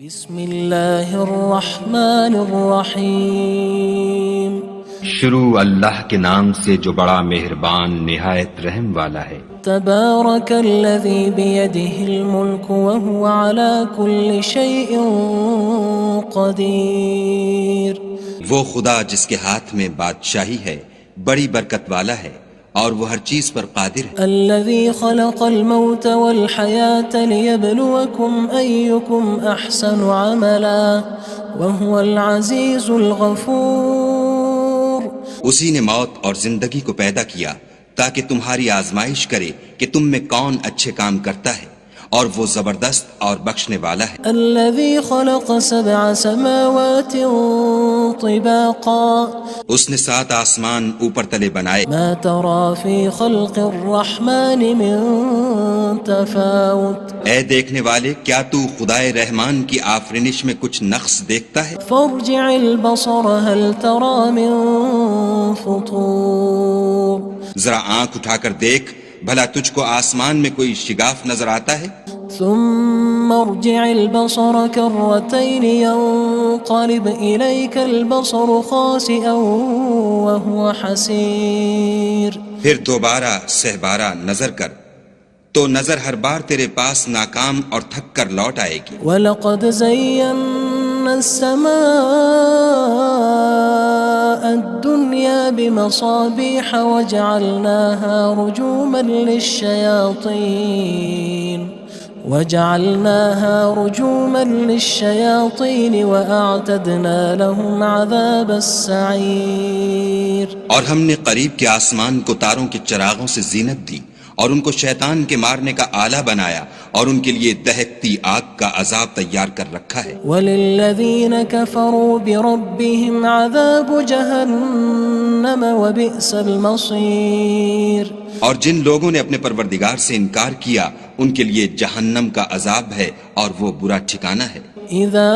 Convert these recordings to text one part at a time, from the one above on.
بسم اللہ الرحمن الرحیم شروع اللہ کے نام سے جو بڑا مہربان نہایت رحم والا ہے۔ تبارک الذی بیدہ الملک وہو علی کل شیء قدیر۔ وہ خدا جس کے ہاتھ میں بادشاہی ہے بڑی برکت والا ہے اور وہ ہر چیز پر قادر ہے۔ الذی خلق الموت والحیاة لیبلوکم ایکم احسن عملا وہو العزیز الغفور۔ اسی نے موت اور زندگی کو پیدا کیا تاکہ تمہاری آزمائش کرے کہ تم میں کون اچھے کام کرتا ہے، اور وہ زبردست اور بخشنے والا ہے۔ الذي خلق سبع سماوات طباقا اس نے 7 آسمان اوپر تلے بنائے، ما ترى في خلق الرحمن من تفاوت اے دیکھنے والے کیا تو خدائے رحمان کی آفرینش میں کچھ نقص دیکھتا ہے؟ فارجع البصر هل ترى من فطور۔ ذرا آنکھ اٹھا کر دیکھ بھلا تجھ کو آسمان میں کوئی شگاف نظر آتا ہے؟ ثم ارجع البصر كرتين ينقلب إليك البصر خاسئا وهو حسير۔ پھر دوبارہ سہبارہ نظر کر تو نظر ہر بار تیرے پاس ناکام اور تھک کر لوٹ آئے گی۔ وَلَقَدْ زَيَّنَّا السَّمَاءَ الدُّنْيَا بِمَصَابِيحَ وَجَعَلْنَاهَا رُجُومًا لِلشَّيَاطِينِ وَأَعْتَدْنَا لَهُمْ عَذَابَ السَّعِيرِ۔ اور ہم نے قریب کے آسمان کو تاروں کے چراغوں سے زینت دی اور ان کو شیطان کے مارنے کا آلہ بنایا اور ان کے لیے دہکتی آگ کا عذاب تیار کر رکھا ہے۔ وَلِلَّذِينَ كَفَرُوا بِرَبِّهِمْ عَذَابُ جَهَنَّمَ وَبِئْسَ الْمَصِيرُ۔ اور جن لوگوں نے اپنے پروردگار سے انکار کیا ان کے لیے جہنم کا عذاب ہے اور وہ برا ٹھکانہ ہے۔ اذا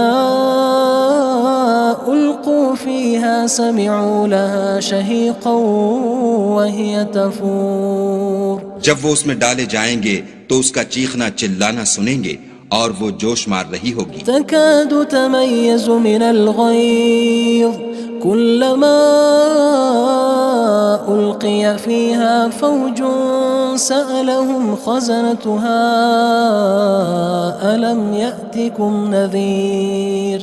القوا فيها سمعوا لها شهيقا وهي تفور۔ جب وہ اس میں ڈالے جائیں گے تو اس کا چیخنا چلانا سنیں گے اور وہ جوش مار رہی ہوگی۔ تكاد تميز من الغيظ كلما ألقي فيها فوج سألهم خزنتها ألم يأتكم نذير۔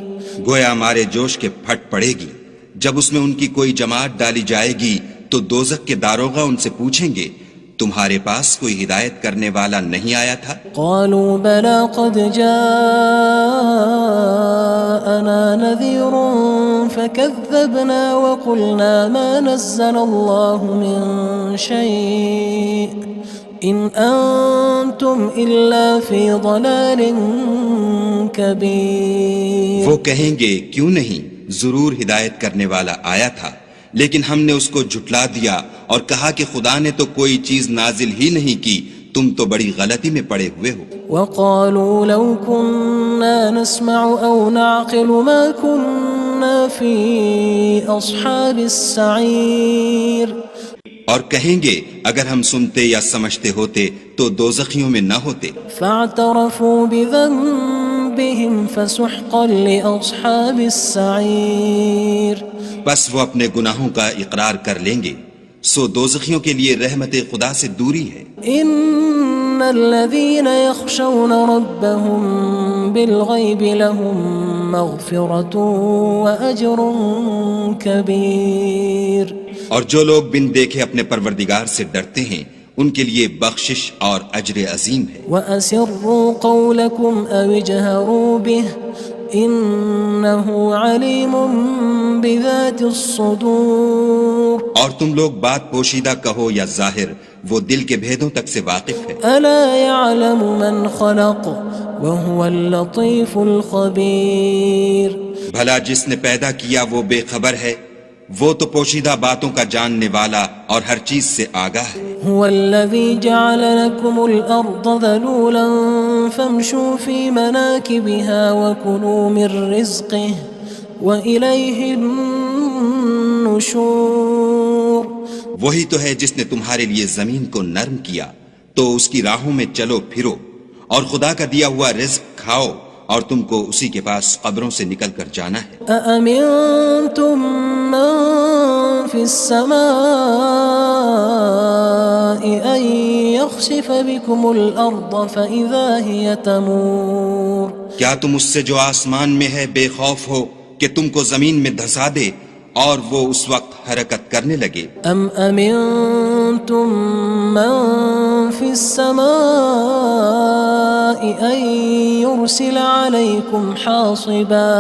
گویا ہمارے جوش کے پھٹ پڑے گی جب اس میں ان کی کوئی جماعت ڈالی جائے گی تو دوزخ کے داروغہ ان سے پوچھیں گے تمہارے پاس کوئی ہدایت کرنے والا نہیں آیا تھا؟ قالوا بلى قد جاءنا نذير فكذبنا وقلنا ما نزل الله من شيء إن أنتم إلا في ضلال كبير۔ وہ کہیں گے کیوں نہیں، ضرور ہدایت کرنے والا آیا تھا، لیکن ہم نے اس کو جھٹلا دیا اور کہا کہ خدا نے تو کوئی چیز نازل ہی نہیں کی، تم تو بڑی غلطی میں پڑے ہوئے ہو۔ وقالوا لو كنا نسمع أو نعقل ما كنا في أصحاب السعير۔ اور کہیں گے اگر ہم سنتے یا سمجھتے ہوتے تو دوزخیوں میں نہ ہوتے۔ فاعترفوا بذنبهم فسحقا لأصحاب السعير۔ بس وہ اپنے گناہوں کا اقرار کر لیں گے، سو دوزخیوں کے لیے رحمت خدا سے دوری ہے۔ ان الذين يخشون ربهم بالغيب لهم مغفرة وأجر كبير۔ اور جو لوگ بن دیکھے اپنے پروردگار سے ڈرتے ہیں ان کے لیے بخشش اور اجر عظیم ہے۔ وأسروا قولكم أو اجهروا به إنه عليم بذات الصدور۔ اور تم لوگ بات پوشیدہ کہو یا ظاہر، وہ دل کے بھیدوں تک سے واقف ہے۔ ألا يعلم من خلق وهو اللطيف الخبير۔ بھلا جس نے پیدا کیا وہ بے خبر ہے، وہ تو پوشیدہ باتوں کا جاننے والا اور ہر چیز سے آگاہ ہے۔ هو الذي جعل لكم الأرض ذلولا فامشوا في مناكبها وكلوا من رزقه وإليه النشور۔ وہی تو ہے جس نے تمہارے لیے زمین کو نرم کیا تو اس کی راہوں میں چلو پھرو اور خدا کا دیا ہوا رزق کھاؤ اور تم کو اسی کے پاس قبروں سے نکل کر جانا ہے۔ أأمنتم من في السماء أن يخسف بكم الأرض فإذا هي تمور کیا تم اس سے جو آسمان میں ہے بے خوف ہو کہ تم کو زمین میں دھسا دے اور وہ اس وقت حرکت کرنے لگے؟ أم أمنتم من في السماء أن يرسل عليكم حاصبا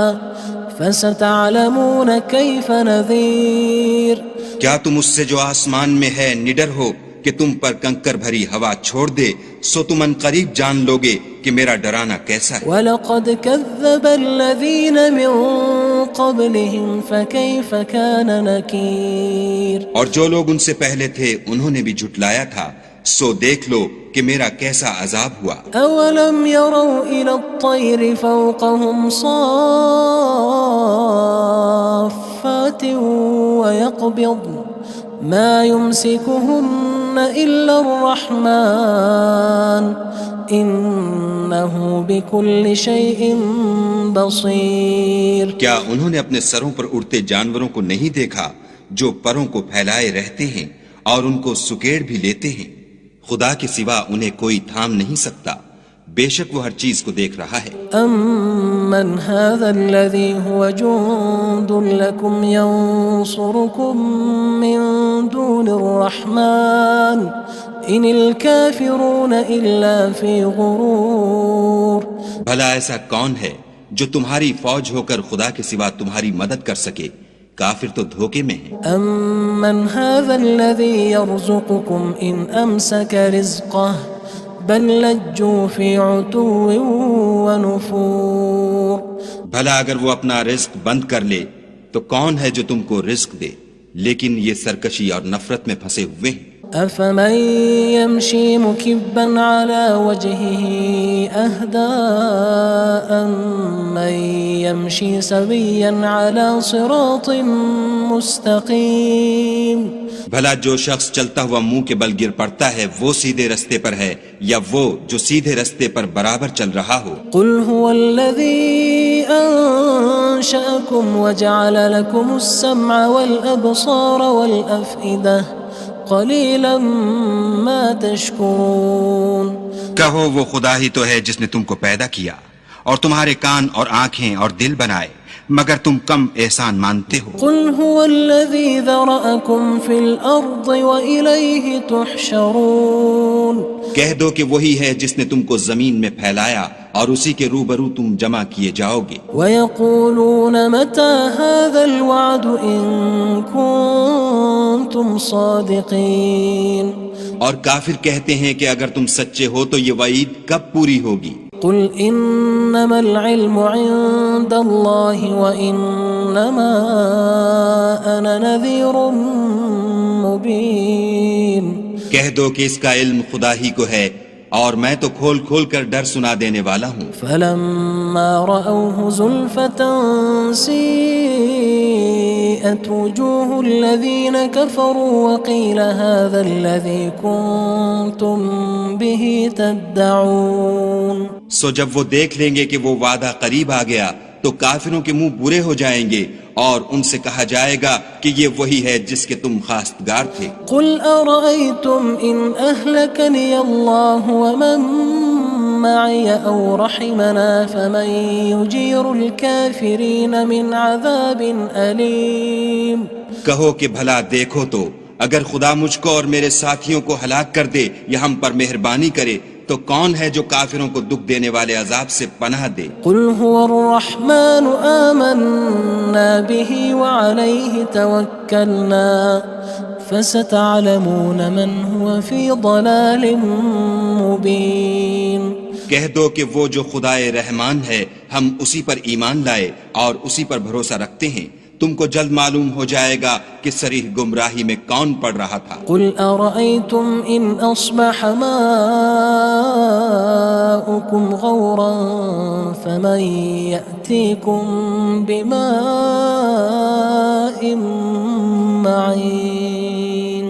فستعلمون كيف نذير کیا تم اس سے جو آسمان میں ہے نڈر ہو کہ تم پر کنکر بھری ہوا چھوڑ دے، سو تم ان قریب جان لوگے کہ میرا ڈرانا کیسا ہے۔ وَلَقَدْ كَذَّبَ الَّذِينَ مِن قَبْلِهِمْ فَكَيْفَ كَانَ نَكِيرٌ اور جو لوگ ان سے پہلے تھے انہوں نے بھی جھٹلایا تھا، سو دیکھ لو کہ میرا کیسا عذاب ہوا۔ أَوَلَمْ يَرَوْا إِلَى الطَّيْرِ فَوْقَهُمْ صَافَّاتٍ وَيَقْبِضْنَ مَا يُمْسِكُهُنَّ إِلَّا الرَّحْمَنُ إِنَّهُ بِكُلِّ شَيْءٍ بَصِيرٌ کیا انہوں نے اپنے سروں پر اڑتے جانوروں کو نہیں دیکھا جو پروں کو پھیلائے رہتے ہیں اور ان کو سکیڑ بھی لیتے ہیں؟ خدا کے سوا انہیں کوئی تھام نہیں سکتا، بے شک وہ ہر چیز کو دیکھ رہا ہے۔ أَمَّنْ هَذَا الَّذِي هُوَ جُندٌ لَكُمْ يَنصُرُكُم مِّن دُونِ الرَّحْمَنِ إِنِ الْكَافِرُونَ إِلَّا فِي غُرُورٍ بھلا ایسا کون ہے جو تمہاری فوج ہو کر خدا کے سوا تمہاری مدد کر سکے؟ کافر تو دھوکے میں ہیں۔ أَمَّنْ هَذَا الَّذِي يَرْزُقُكُمْ إِنْ أَمْسَكَ رِزْقَهُ بَلْ لَجُّوا فِي عُتُوٍّ وَنُفُورٍ بھلا اگر وہ اپنا رزق بند کر لے تو کون ہے جو تم کو رزق دے؟ لیکن یہ سرکشی اور نفرت میں پھنسے ہوئے ہیں۔ أَفَمَن يَمْشِي مُكِبًّا عَلَى وَجْهِهِ أَهْدَىٰ أَمَّن يَمْشِي سَوِيًّا عَلَى صِرَاطٍ مُّسْتَقِيمٍ بھلا جو شخص چلتا ہوا منہ کے بل گر پڑتا ہے وہ سیدھے رستے پر ہے یا وہ جو سیدھے رستے پر برابر چل رہا ہو؟ قُلْ هُوَ الَّذِي أَنشَأَكُمْ وَجَعَلَ لَكُمُ السَّمْعَ وَالْأَبْصَارَ وَالْأَفْئِدَةَ قَلِيلًا مَا تَشْكُرُونَ کہو وہ خدا ہی تو ہے جس نے تم کو پیدا کیا اور تمہارے کان اور آنکھیں اور دل بنائے، مگر تم کم احسان مانتے ہو۔ قُلْ هُوَ الَّذِي ذَرَأَكُمْ فِي الْأَرْضِ وَإِلَيْهِ تُحْشَرُونَ کہہ دو کہ وہی ہے جس نے تم کو زمین میں پھیلایا اور اسی کے روبرو تم جمع کیے جاؤ گے۔ وَيَقُولُونَ مَتَى هَذَا الْوَعْدُ إِن كُنتُمْ صَادِقِينَ اور کافر کہتے ہیں کہ اگر تم سچے ہو تو یہ وعید کب پوری ہوگی؟ قُلْ إِنَّمَا الْعِلْمُ عِندَ اللَّهِ وَإِنَّمَا أَنَا نَذِيرٌ مُّبِينٌ کہہ دو کہ اس کا علم خدا ہی کو ہے اور میں تو کھول کھول کر ڈر سنا دینے والا ہوں۔ فَلَمَّا رَأَوْهُ زُلْفَةً سِيئَتْ وُجُوهُ الَّذِينَ كَفَرُوا وَقِيلَ هَذَا الَّذِي كُنتُم بِهِ تَدَّعُونَ سو جب وہ دیکھ لیں گے کہ وہ وعدہ قریب آ گیا تو کافروں کے منہ برے ہو جائیں گے اور ان سے کہا جائے گا کہ یہ وہی ہے جس کے تم خواستگار تھے۔ قُلْ أَرَأَيْتُمْ إِنْ أَهْلَكَنِيَ اللَّهُ وَمَن مَّعِيَ أَوْ رَحِمَنَا فَمَن يُجِيرُ الْكَافِرِينَ مِنْ عَذَابٍ أَلِيمٍ کہو کہ بھلا دیکھو تو اگر خدا مجھ کو اور میرے ساتھیوں کو ہلاک کر دے یا ہم پر مہربانی کرے تو کون ہے جو کافروں کو دکھ دینے والے عذاب سے پناہ دے؟ قُلْ هُوَ الرَّحْمَنُ آمَنَّا بِهِ وَعَلَيْهِ تَوَكَّلْنَا فَسَتَعْلَمُونَ مَنْ هُوَ فِي ضَلَالٍ مُّبِينٍ کہہ دو کہ وہ جو خدائے رحمان ہے ہم اسی پر ایمان لائے اور اسی پر بھروسہ رکھتے ہیں، تم کو جلد معلوم ہو جائے گا کہ صریح گمراہی میں کون پڑ رہا تھا۔ قُلْ أَرَأَيْتُمْ إِنْ أَصْبَحَ مَاؤُكُمْ غَوْرًا فَمَن يَأْتِيكُم بِمَاءٍ مَّعِينٍ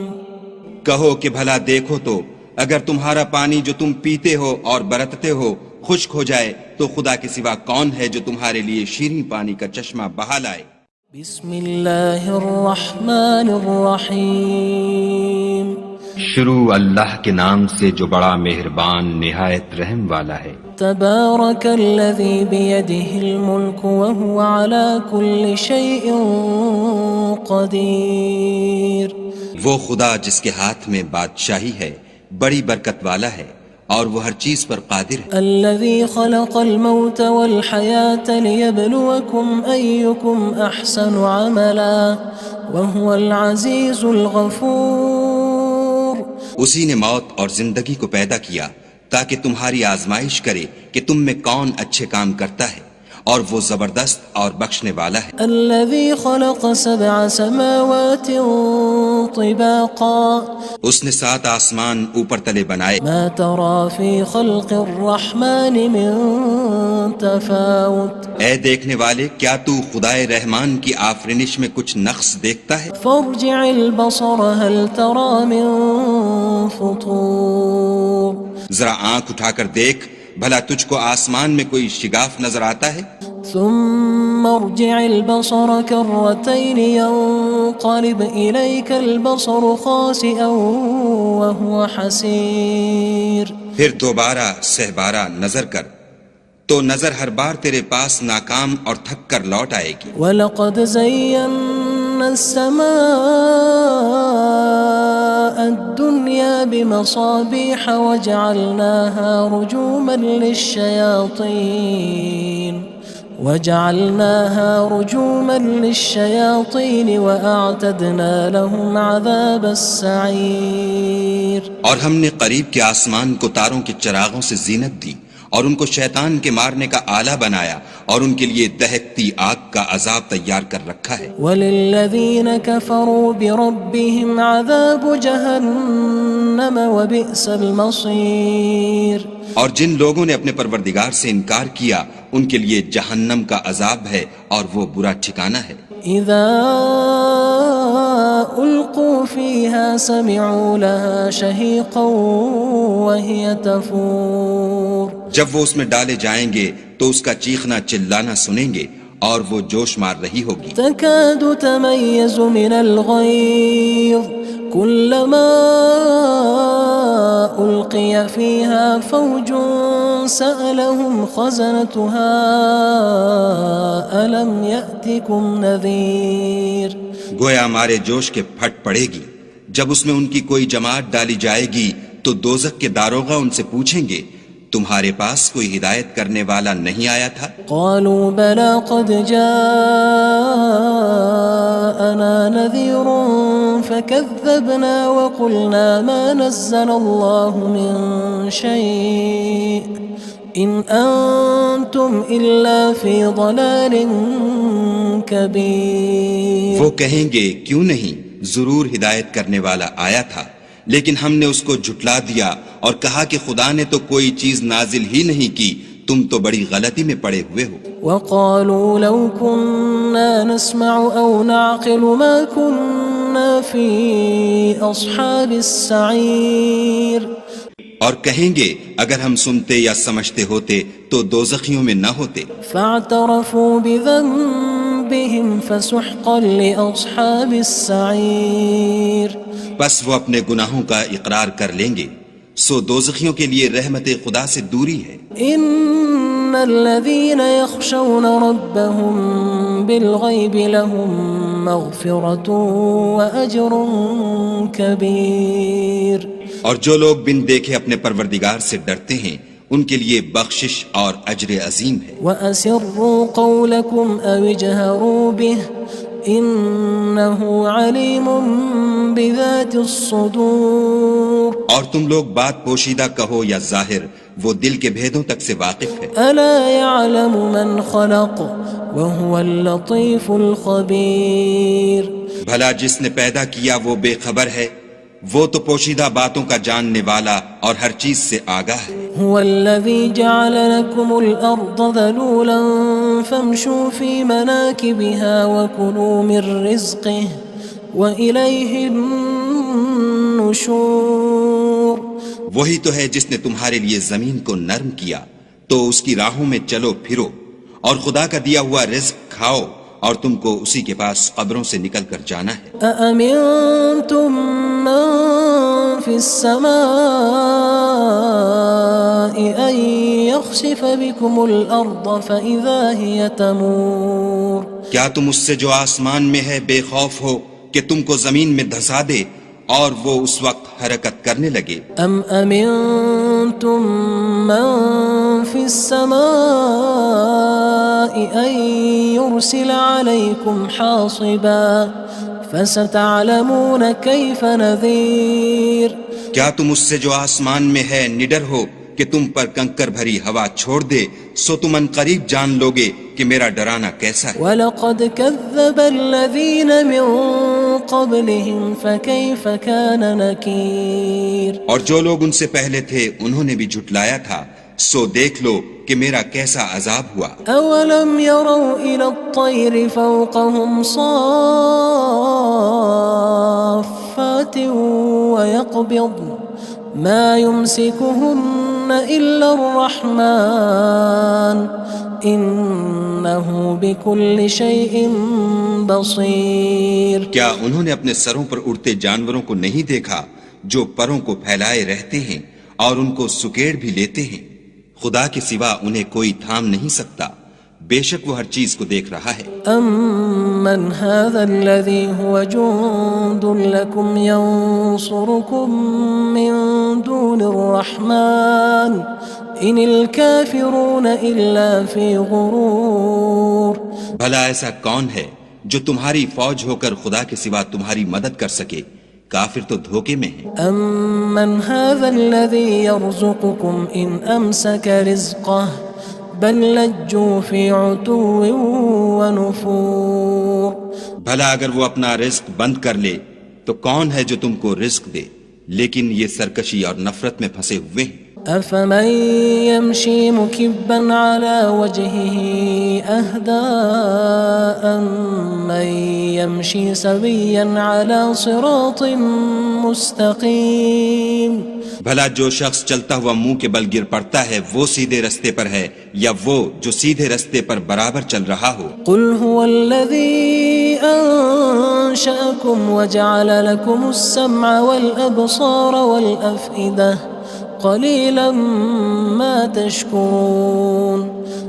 کہو کہ بھلا دیکھو تو اگر تمہارا پانی جو تم پیتے ہو اور برتتے ہو خشک ہو جائے تو خدا کے سوا کون ہے جو تمہارے لیے شیریں پانی کا چشمہ بہا لائے؟ بسم اللہ الرحمن الرحیم شروع اللہ کے نام سے جو بڑا مہربان نہایت رحم والا ہے۔ تبارک الذی بیدہ الملک وہو علی کل شیء قدیر۔ وہ خدا جس کے ہاتھ میں بادشاہی ہے بڑی برکت والا ہے اور وہ ہر چیز پر قادر ہے۔ الذي خلق الموت والحياة ليبلوكم أيكم أحسن عملا وهو العزيز الغفور۔ اسی نے موت اور زندگی کو پیدا کیا تاکہ تمہاری آزمائش کرے کہ تم میں کون اچھے کام کرتا ہے، اور وہ زبردست اور بخشنے والا ہے۔ الذي خلق 7 سماوات طباقا اس نے 7 آسمان اوپر تلے بنائے، ما ترى في خلق الرحمن من تفاوت اے دیکھنے والے کیا تو خدائے رحمان کی آفرینش میں کچھ نقص دیکھتا ہے؟ فارجع البصر هل ترى من فطور۔ ذرا آنکھ اٹھا کر دیکھ بھلا تجھ کو آسمان میں کوئی شگاف نظر آتا ہے؟ ثم ارجع البصر كرتين ينقلب إليك البصر خاسئا وهو حسير۔ پھر دوبارہ سہبارہ نظر کر تو نظر ہر بار تیرے پاس ناکام اور تھک کر لوٹ آئے گی۔ وَلَقَدْ زَيَّنَّا السَّمَاءَ الدُّنْيَا بِمَصَابِيحَ وَجَعَلْنَاهَا رُجُومًا لِلشَّيَاطِينِ وَأَعْتَدْنَا لَهُمْ عَذَابَ السَّعِيرِ۔ اور ہم نے قریب کے آسمان کو تاروں کے چراغوں سے زینت دی اور ان کو شیطان کے مارنے کا آلہ بنایا اور ان کے لیے دہکتی آگ کا عذاب تیار کر رکھا ہے۔ وَلِلَّذِينَ كَفَرُوا بِرَبِّهِمْ عَذَابُ جَهَنَّمَ وَبِئْسَ الْمَصِيرُ۔ اور جن لوگوں نے اپنے پروردگار سے انکار کیا ان کے لیے جہنم کا عذاب ہے اور وہ برا ٹھکانہ ہے۔ اذا القوا فيها سمعوا لها شهيقا وهي تفور۔ جب وہ اس میں ڈالے جائیں گے تو اس کا چیخنا چلانا سنیں گے اور وہ جوش مار رہی ہوگی۔ تكاد تميز من الغيظ كلما ألقي فيها فوج سألهم خزنتها ألم يأتكم نذير۔ گویا ہمارے جوش کے پھٹ پڑے گی جب اس میں ان کی کوئی جماعت ڈالی جائے گی تو دوزخ کے داروغہ ان سے پوچھیں گے تمہارے پاس کوئی ہدایت کرنے والا نہیں آیا تھا؟ قالوا بلى قد جاءنا نذير فكذبنا وقلنا ما نزل الله من شيء إن أنتم إلا في ضلال كبير۔ وہ کہیں گے کیوں نہیں، ضرور ہدایت کرنے والا آیا تھا، لیکن ہم نے اس کو جھٹلا دیا اور کہا کہ خدا نے تو کوئی چیز نازل ہی نہیں کی، تم تو بڑی غلطی میں پڑے ہوئے ہو۔ وقالوا لو كنا نسمع أو نعقل ما كنا في أصحاب السعير۔ اور کہیں گے اگر ہم سنتے یا سمجھتے ہوتے تو دوزخیوں میں نہ ہوتے۔ فاعترفوا بذنبهم فسحقا لأصحاب السعير۔ بس وہ اپنے گناہوں کا اقرار کر لیں گے، سو دوزخیوں کے لیے رحمت خدا سے دوری ہے۔ ان الذين يخشون ربهم بالغيب لهم مغفرة وأجر كبير۔ اور جو لوگ بن دیکھے اپنے پروردگار سے ڈرتے ہیں ان کے لیے بخشش اور اجر عظیم ہے۔ وَأَسِرُّوا قَوْلَكُمْ أَوِ اجْهَرُوا بِهِ إِنَّهُ عَلِيمٌ بِذَاتِ الصُّدُورِ۔ اور تم لوگ بات پوشیدہ کہو یا ظاہر، وہ دل کے بھیدوں تک سے واقف ہے۔ أَلَا يَعْلَمُ مَنْ خَلَقَ وَهُوَ اللَّطِيفُ الْخَبِيرُ۔ بھلا جس نے پیدا کیا وہ بے خبر ہے، وہ تو پوشیدہ باتوں کا جاننے والا اور ہر چیز سے آگاہ ہے۔ هو الذي جعل لكم الأرض ذلولا فامشوا في مناكبها وكلوا من رزقه وإليه النشور۔ وہی تو ہے جس نے تمہارے لیے زمین کو نرم کیا، تو اس کی راہوں میں چلو پھرو اور خدا کا دیا ہوا رزق کھاؤ اور تم کو اسی کے پاس قبروں سے نکل کر جانا ہے۔ أأمنتم من في السماء أن يخسف بكم الأرض فإذا هي تمور کیا تم اس سے جو آسمان میں ہے بے خوف ہو کہ تم کو زمین میں دھسا دے اور وہ اس وقت حرکت کرنے لگے؟ أم أمنتم من في السماء أن يرسل عليكم حاصبا فستعلمون كيف نذير کیا تم اس سے جو آسمان میں ہے نڈر ہو کہ تم پر کنکر بھری ہوا چھوڑ دے، سو تم ان قریب جان لوگے کہ میرا ڈرانا کیسا ہے۔ وَلَقَدْ كَذَّبَ الَّذِينَ مِن قَبْلِهِمْ فَكَيْفَ كَانَ نَكِيرٌ اور جو لوگ ان سے پہلے تھے انہوں نے بھی جھٹلایا تھا، سو دیکھ لو کہ میرا کیسا عذاب ہوا۔ أَوَلَمْ يَرَوْا إِلَى الطَّيْرِ فَوْقَهُمْ صَافَّاتٍ وَيَقْبِضْنَ مَا يُمْسِكُهُنَّ إِلَّا الرَّحْمَنُ إِنَّهُ بِكُلِّ شَيْءٍ بَصِيرٌ کیا انہوں نے اپنے سروں پر اڑتے جانوروں کو نہیں دیکھا جو پروں کو پھیلائے رہتے ہیں اور ان کو سکیڑ بھی لیتے ہیں؟ خدا کے سوا انہیں کوئی تھام نہیں سکتا، بے شک وہ ہر چیز کو دیکھ رہا ہے۔ أَمَّنْ هَذَا الَّذِي هُوَ جُندٌ لَكُمْ يَنصُرُكُم مِّن دُونِ الرَّحْمَنِ إِنِ الْكَافِرُونَ إِلَّا فِي غُرُورٍ بھلا ایسا کون ہے جو تمہاری فوج ہو کر خدا کے سوا تمہاری مدد کر سکے؟ کافر تو دھوکے میں ہیں۔ أَمَّنْ هَذَا الَّذِي يَرْزُقُكُمْ إِنْ أَمْسَكَ رِزْقَهُ بَلْ لَجُّوا فِي عُتُوٍّ وَنُفُورٍ بھلا اگر وہ اپنا رزق بند کر لے تو کون ہے جو تم کو رزق دے، لیکن یہ سرکشی اور نفرت میں پھنسے ہوئے ہیں۔ أَفَمَن يَمْشِي مُكِبًّا عَلَى وَجْهِهِ أَهْدَىٰ أَمَّن يَمْشِي سَوِيًّا عَلَى صِرَاطٍ مُّسْتَقِيمٍ بھلا جو شخص چلتا ہوا منہ کے بل گر پڑتا ہے وہ سیدھے رستے پر ہے یا وہ جو سیدھے رستے پر برابر چل رہا ہو؟ قُلْ هُوَ الَّذِي أَنشَأَكُمْ وَجَعَلَ لَكُمُ السَّمْعَ وَالْأَبْصَارَ وَالْأَفْئِدَةَ قَلِيلًا مَا تَشْكُرُونَ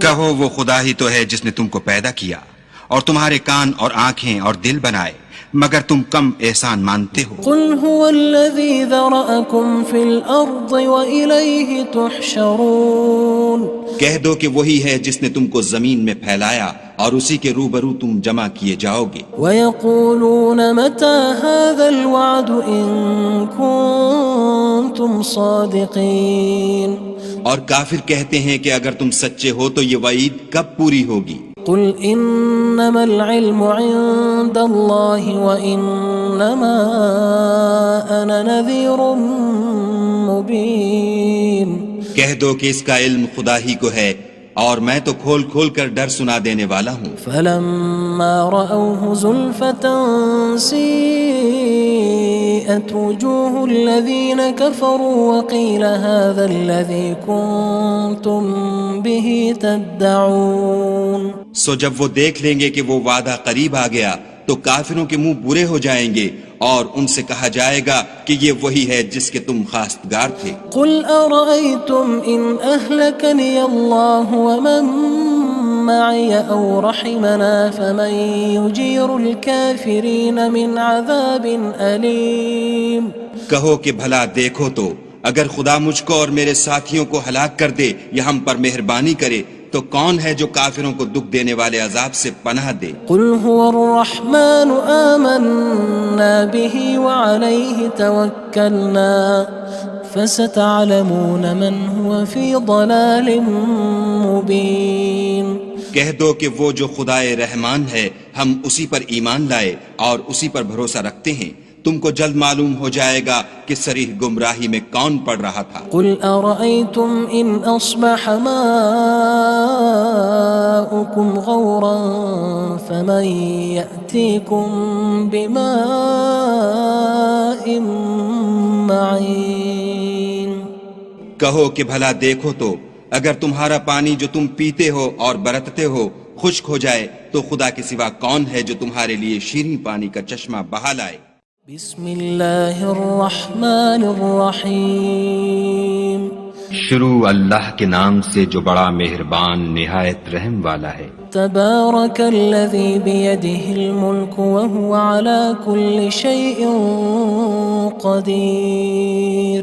کہو وہ خدا ہی تو ہے جس نے تم کو پیدا کیا اور تمہارے کان اور آنکھیں اور دل بنائے، مگر تم کم احسان مانتے ہو۔ قُلْ هُوَ الَّذِي ذَرَأَكُمْ فِي الْأَرْضِ وَإِلَيْهِ تُحْشَرُونَ کہہ دو کہ وہی ہے جس نے تم کو زمین میں پھیلایا اور اسی کے روبرو تم جمع کیے جاؤ گے۔ وَيَقُولُونَ مَتَى هَذَا الْوَعْدُ إِن كُنتُمْ صَادِقِينَ اور کافر کہتے ہیں کہ اگر تم سچے ہو تو یہ وعید کب پوری ہوگی؟ قُلْ إِنَّمَا الْعِلْمُ عِندَ اللَّهِ وَإِنَّمَا أَنَا نَذِيرٌ مُّبِينٌ کہہ دو کہ اس کا علم خدا ہی کو ہے اور میں تو کھول کھول کر ڈر سنا دینے والا ہوں۔ فَلَمَّا رَأَوْهُ زُلْفَةً سِيئَتْ وُجُوهُ الَّذِينَ كَفَرُوا وَقِيلَ هَذَا الَّذِي كُنتُم بِهِ تَدَّعُونَ سو جب وہ دیکھ لیں گے کہ وہ وعدہ قریب آ گیا تو کافروں کے منہ برے ہو جائیں گے اور ان سے کہا جائے گا کہ یہ وہی ہے جس کے تم خواستگار تھے۔ قُلْ أَرَأَيْتُمْ إِنْ أَهْلَكَنِيَ اللَّهُ وَمَن مَّعِيَ أَوْ رَحِمَنَا فَمَن يُجِيرُ الْكَافِرِينَ مِنْ عَذَابٍ أَلِيمٍ کہو کہ بھلا دیکھو تو اگر خدا مجھ کو اور میرے ساتھیوں کو ہلاک کر دے یا ہم پر مہربانی کرے تو کون ہے جو کافروں کو دکھ دینے والے عذاب سے پناہ دے؟ قُلْ هُوَ الرَّحْمَنُ آمَنَّا بِهِ وَعَلَيْهِ تَوَكَّلْنَا فَسَتَعْلَمُونَ مَنْ هُوَ فِي ضَلَالٍ مُّبِينٍ کہہ دو کہ وہ جو خدائے رحمان ہے ہم اسی پر ایمان لائے اور اسی پر بھروسہ رکھتے ہیں، تم کو جلد معلوم ہو جائے گا کہ صریح گمراہی میں کون پڑ رہا تھا۔ قُلْ أَرَأَيْتُمْ إِنْ أَصْبَحَ مَاؤُكُمْ غَوْرًا فَمَن يَأْتِيكُم بِمَاءٍ مَّعِينٍ کہو کہ بھلا دیکھو تو اگر تمہارا پانی جو تم پیتے ہو اور برتتے ہو خشک ہو جائے تو خدا کے سوا کون ہے جو تمہارے لیے شیریں پانی کا چشمہ بہا لائے؟ بسم اللہ الرحمن الرحیم شروع اللہ کے نام سے جو بڑا مہربان نہایت رحم والا ہے۔ تبارک الذی بیدہ الملک وہو علی کل شیء قدیر۔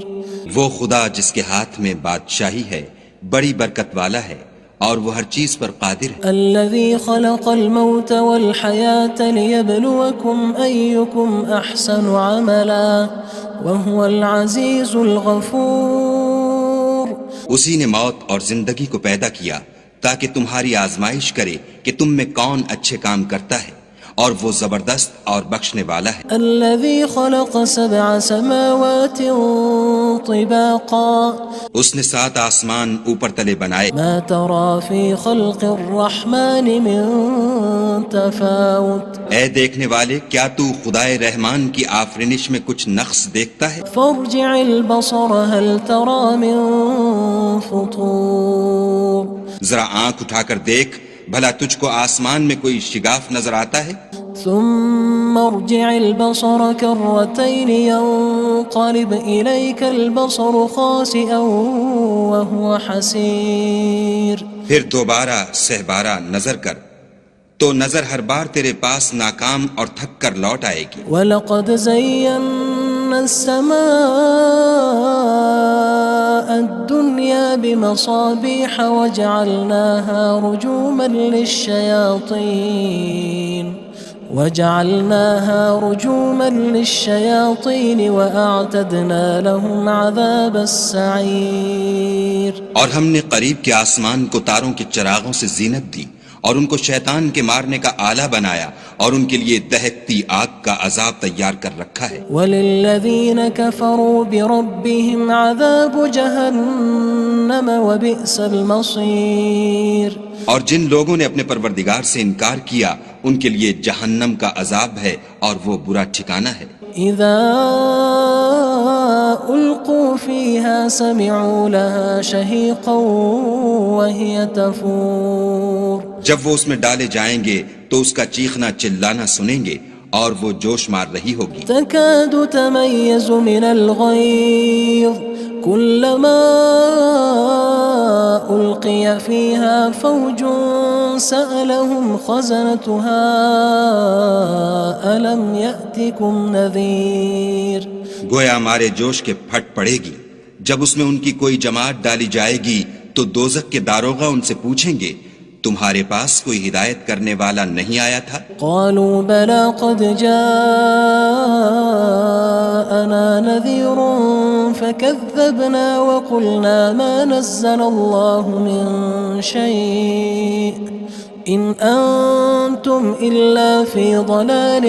وہ خدا جس کے ہاتھ میں بادشاہی ہے بڑی برکت والا ہے اور وہ ہر چیز پر قادر ہے۔ الذی خلق الموت والحیاة لیبلوکم ایکم احسن عملا وہو العزیز الغفور۔ اسی نے موت اور زندگی کو پیدا کیا تاکہ تمہاری آزمائش کرے کہ تم میں کون اچھے کام کرتا ہے، اور وہ زبردست اور بخشنے والا ہے۔ الذي خلق 7 سماوات طباقا اس نے 7 آسمان اوپر تلے بنائے، ما ترى في خلق الرحمن من تفاوت اے دیکھنے والے کیا تو خدائے رحمان کی آفرینش میں کچھ نقص دیکھتا ہے؟ فارجع البصر هل ترى من فطور۔ ذرا آنکھ اٹھا کر دیکھ بھلا تجھ کو آسمان میں کوئی شگاف نظر آتا ہے؟ ثم ارجع البصر كرتين ينقلب إليك البصر خاسئا وهو حسير۔ پھر دوبارہ سہبارہ نظر کر تو نظر ہر بار تیرے پاس ناکام اور تھک کر لوٹ آئے گی۔ وَلَقَدْ زَيَّنَّا السَّمَاءَ الدُّنْيَا بِمَصَابِيحَ وَجَعَلْنَاهَا رُجُومًا لِلشَّيَاطِينِ وَأَعْتَدْنَا لَهُمْ عَذَابَ السَّعِيرِ۔ اور ہم نے قریب کے آسمان کو تاروں کے چراغوں سے زینت دی اور ان کو شیطان کے مارنے کا آلہ بنایا اور ان کے لیے دہکتی آگ کا عذاب تیار کر رکھا ہے۔ وَلِلَّذِينَ كَفَرُوا بِرَبِّهِمْ عَذَابُ جَهَنَّمَ وَبِئْسَ الْمَصِيرُ۔ اور جن لوگوں نے اپنے پروردگار سے انکار کیا ان کے لیے جہنم کا عذاب ہے اور وہ برا ٹھکانہ ہے۔ اذا القوا فيها سمعوا لها شهيقا وهي تفور۔ جب وہ اس میں ڈالے جائیں گے تو اس کا چیخنا چلانا سنیں گے اور وہ جوش مار رہی ہوگی۔ تكاد تميز من الغيظ كلما ألقي فيها فوج سألهم خزنتها ألم يأتكم نذير۔ گویا مارے جوش کے پھٹ پڑے گی جب اس میں ان کی کوئی جماعت ڈالی جائے گی تو دوزخ کے داروغہ ان سے پوچھیں گے تمہارے پاس کوئی ہدایت کرنے والا نہیں آیا تھا؟ قالوا بلى قد جاءنا نذير فكذبنا وقلنا ما نزل الله من شيء إن أنتم إلا في ضلال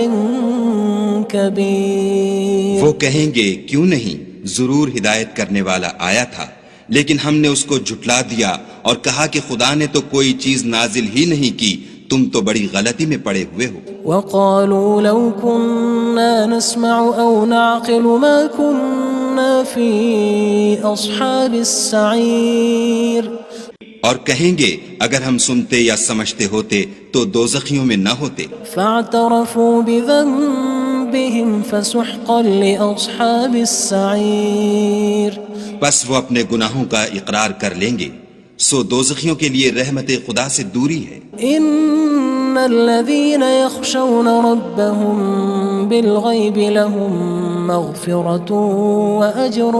كبير۔ وہ کہیں گے کیوں نہیں، ضرور ہدایت کرنے والا آیا تھا، لیکن ہم نے اس کو جھٹلا دیا اور کہا کہ خدا نے تو کوئی چیز نازل ہی نہیں کی، تم تو بڑی غلطی میں پڑے ہوئے ہو۔ وقالوا لو كنا نسمع أو نعقل ما كنا في أصحاب السعير۔ اور کہیں گے اگر ہم سنتے یا سمجھتے ہوتے تو دوزخیوں میں نہ ہوتے۔ فاعترفوا بذنبهم فسحقا لأصحاب السعير۔ بس وہ اپنے گناہوں کا اقرار کر لیں گے، سو دوزخیوں کے لیے رحمت خدا سے دوری ہے۔ ان الذين يخشون ربهم بالغيب لهم مغفرة وأجر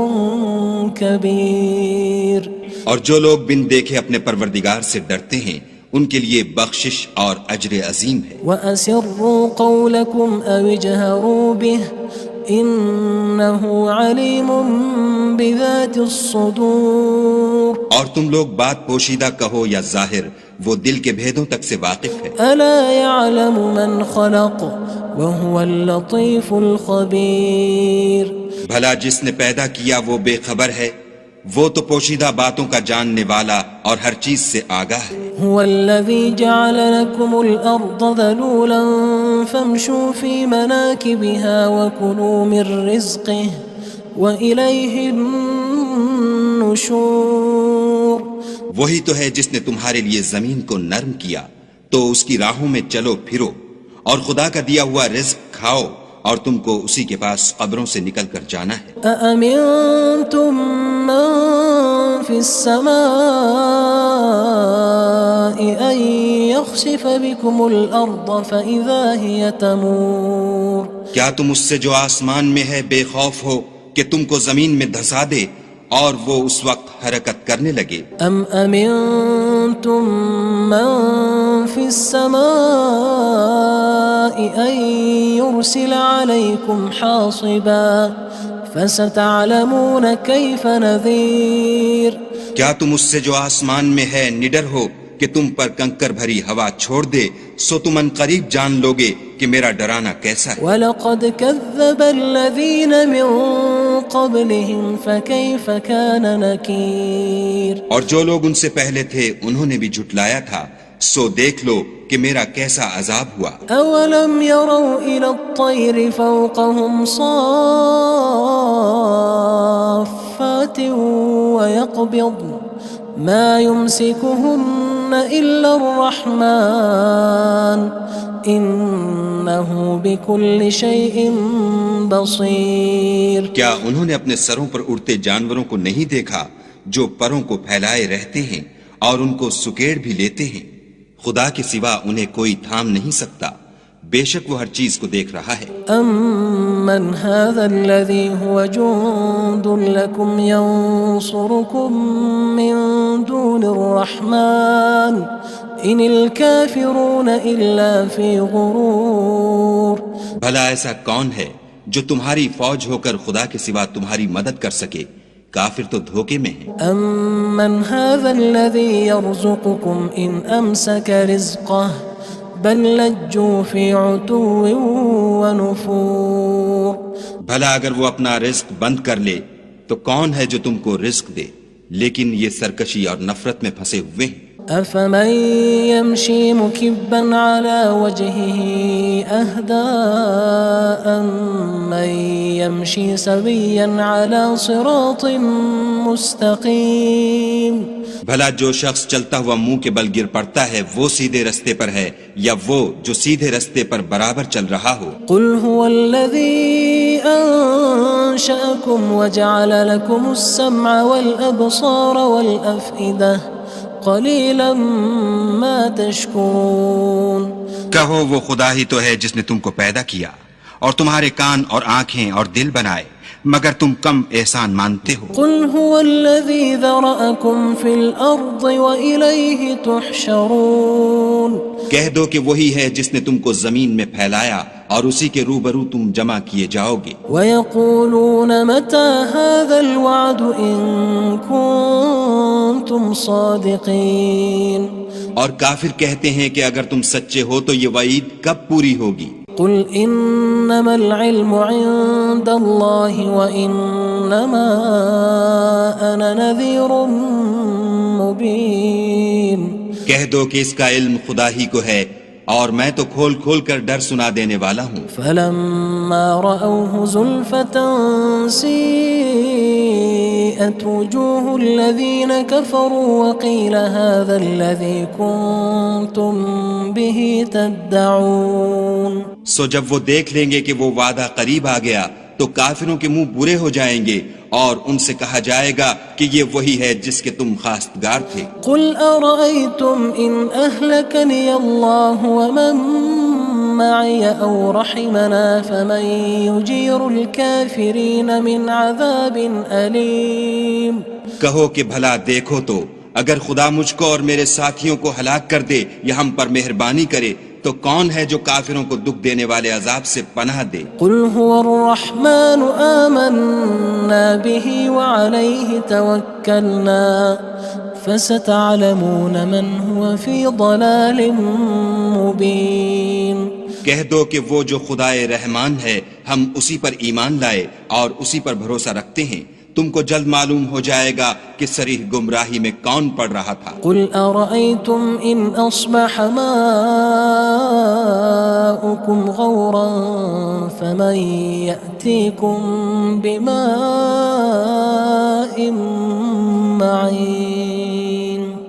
كبير۔ اور جو لوگ بن دیکھے اپنے پروردگار سے ڈرتے ہیں ان کے لیے بخشش اور اجر عظیم ہے۔ وَأَسِرُّوا قَوْلَكُمْ أَوِ اجْهَرُوا بِهِ إِنَّهُ عَلِيمٌ بِذَاتِ الصُّدُورِ۔ اور تم لوگ بات پوشیدہ کہو یا ظاہر، وہ دل کے بھیدوں تک سے واقف ہے۔ أَلَا يَعْلَمُ مَنْ خَلَقَ وَهُوَ اللَّطِيفُ الْخَبِيرُ۔ بھلا جس نے پیدا کیا وہ بے خبر ہے، وہ تو پوشیدہ باتوں کا جاننے والا اور ہر چیز سے آگاہ ہے۔ هو الذي جعل لكم الأرض ذلولا فامشوا في مناكبها وكلوا من رزقه وإليه النشور۔ وہی تو ہے جس نے تمہارے لیے زمین کو نرم کیا تو اس کی راہوں میں چلو پھرو اور خدا کا دیا ہوا رزق کھاؤ اور تم کو اسی کے پاس قبروں سے نکل کر جانا ہے أأمنتم من في السماء أن يخسف بكم الأرض فإذا هي تمور کیا تم اس سے جو آسمان میں ہے بے خوف ہو کہ تم کو زمین میں دھسا دے اور وہ اس وقت حرکت کرنے لگے أم أمنتم من في السماء أن يرسل عليكم حاصبا فستعلمون كيف نذير کیا تم اس سے جو آسمان میں ہے نڈر ہو کہ تم پر کنکر بھری ہوا چھوڑ دے سو تم ان قریب جان لوگے کہ میرا ڈرانا کیسا ہے وَلَقَدْ كَذَّبَ الَّذِينَ مِن قَبْلِهِمْ فَكَيْفَ كَانَ نَكِيرٌ اور جو لوگ ان سے پہلے تھے انہوں نے بھی جھٹلایا تھا سو دیکھ لو کہ میرا کیسا عذاب ہوا أَوَلَمْ يَرَوْا إِلَى الطَّيْرِ فَوْقَهُمْ صَافَّاتٍ وَيَقْبِضْنَ مَا يُمْسِكُهُنَّ إِلَّا الرَّحْمَنُ إِنَّهُ بِكُلِّ شَيْءٍ بَصِيرٌ کیا انہوں نے اپنے سروں پر اڑتے جانوروں کو نہیں دیکھا جو پروں کو پھیلائے رہتے ہیں اور ان کو سکیڑ بھی لیتے ہیں خدا کے سوا انہیں کوئی تھام نہیں سکتا بے شک وہ ہر چیز کو دیکھ رہا ہے أَمَّنْ هَذَا الَّذِي هُوَ جُندٌ لَكُمْ يَنصُرُكُم مِّن دُونِ الرَّحْمَنِ إِنِ الْكَافِرُونَ إِلَّا فِي غُرُورٍ بھلا ایسا کون ہے جو تمہاری فوج ہو کر خدا کے سوا تمہاری مدد کر سکے کافر تو دھوکے میں ہیں أَمَّنْ هَذَا الَّذِي يَرْزُقُكُمْ إِنْ أَمْسَكَ رِزْقَهُ بَلْ لَجُّوا فِي عُتُوٍّ وَنُفُورٍ بھلا اگر وہ اپنا رزق بند کر لے تو کون ہے جو تم کو رزق دے لیکن یہ سرکشی اور نفرت میں پھنسے ہوئے ہیں أَفَمَن يَمْشِي مُكِبًّا عَلَى وَجْهِهِ أَهْدَىٰ أَمَّن يَمْشِي سَوِيًّا عَلَى صِرَاطٍ مُسْتَقِيمٍ بھلا جو شخص چلتا ہوا منہ کے بل گر پڑتا ہے وہ سیدھے رستے پر ہے یا وہ جو سیدھے رستے پر برابر چل رہا ہو قُلْ هُوَ الَّذِي أَنشَأَكُمْ وَجَعَلَ لَكُمُ السَّمْعَ وَالْأَبْصَارَ وَالْأَفْئِدَةَ قَلِيلًا مَا تَشْكُرُونَ کہو وہ خدا ہی تو ہے جس نے تم کو پیدا کیا اور تمہارے کان اور آنکھیں اور دل بنائے مگر تم کم احسان مانتے ہو قُلْ هُوَ الَّذِي ذَرَأَكُمْ فِي الْأَرْضِ وَإِلَيْهِ تُحْشَرُونَ کہہ دو کہ وہی ہے جس نے تم کو زمین میں پھیلایا اور اسی کے روبرو تم جمع کیے جاؤ گے وَيَقُولُونَ مَتَى هَذَا الْوَعْدُ إِن كُنتُمْ صَادِقِينَ اور کافر کہتے ہیں کہ اگر تم سچے ہو تو یہ وعید کب پوری ہوگی قُلْ إِنَّمَا الْعِلْمُ عِندَ اللَّهِ وَإِنَّمَا أَنَا نَذِيرٌ مُبِينٌ کہہ دو کہ اس کا علم خدا ہی کو ہے اور میں تو کھول کھول کر ڈر سنا دینے والا ہوں فَلَمَّا رَأَوْهُ زُلْفَةً سِيئَتْ وُجُوهُ الَّذِينَ كَفَرُوا وَقِيلَ هَذَا الَّذِي كُنتُم بِهِ تَدَّعُونَ سو جب وہ دیکھ لیں گے کہ وہ وعدہ قریب آ گیا تو کافروں کے منہ برے ہو جائیں گے اور ان سے کہا جائے گا کہ یہ وہی ہے جس کے تم خواستگار تھے قُلْ أَرَأَيْتُمْ إِنْ أَهْلَكَنِيَ اللَّهُ وَمَن مَّعِيَ أَوْ رَحِمَنَا فَمَن يُجِيرُ الْكَافِرِينَ مِنْ عَذَابٍ أَلِيمٍ کہو کہ بھلا دیکھو تو اگر خدا مجھ کو اور میرے ساتھیوں کو ہلاک کر دے یا ہم پر مہربانی کرے تو کون ہے جو کافروں کو دکھ دینے والے عذاب سے پناہ دے قُلْ هُوَ الرَّحْمَنُ آمَنَّا بِهِ وَعَلَيْهِ تَوَكَّلْنَا فَسَتَعْلَمُونَ مَنْ هُوَ فِي ضَلَالٍ مُبِينٍ کہہ دو کہ وہ جو خدائے رحمان ہے ہم اسی پر ایمان لائے اور اسی پر بھروسہ رکھتے ہیں تم کو جلد معلوم ہو جائے گا کہ صریح گمراہی میں کون پڑ رہا تھا قُلْ أَرَأَيْتُمْ إِنْ أَصْبَحَ مَاؤُكُمْ غَوْرًا فَمَنْ يَأْتِيكُمْ بِمَاءٍ مَّعِينٍ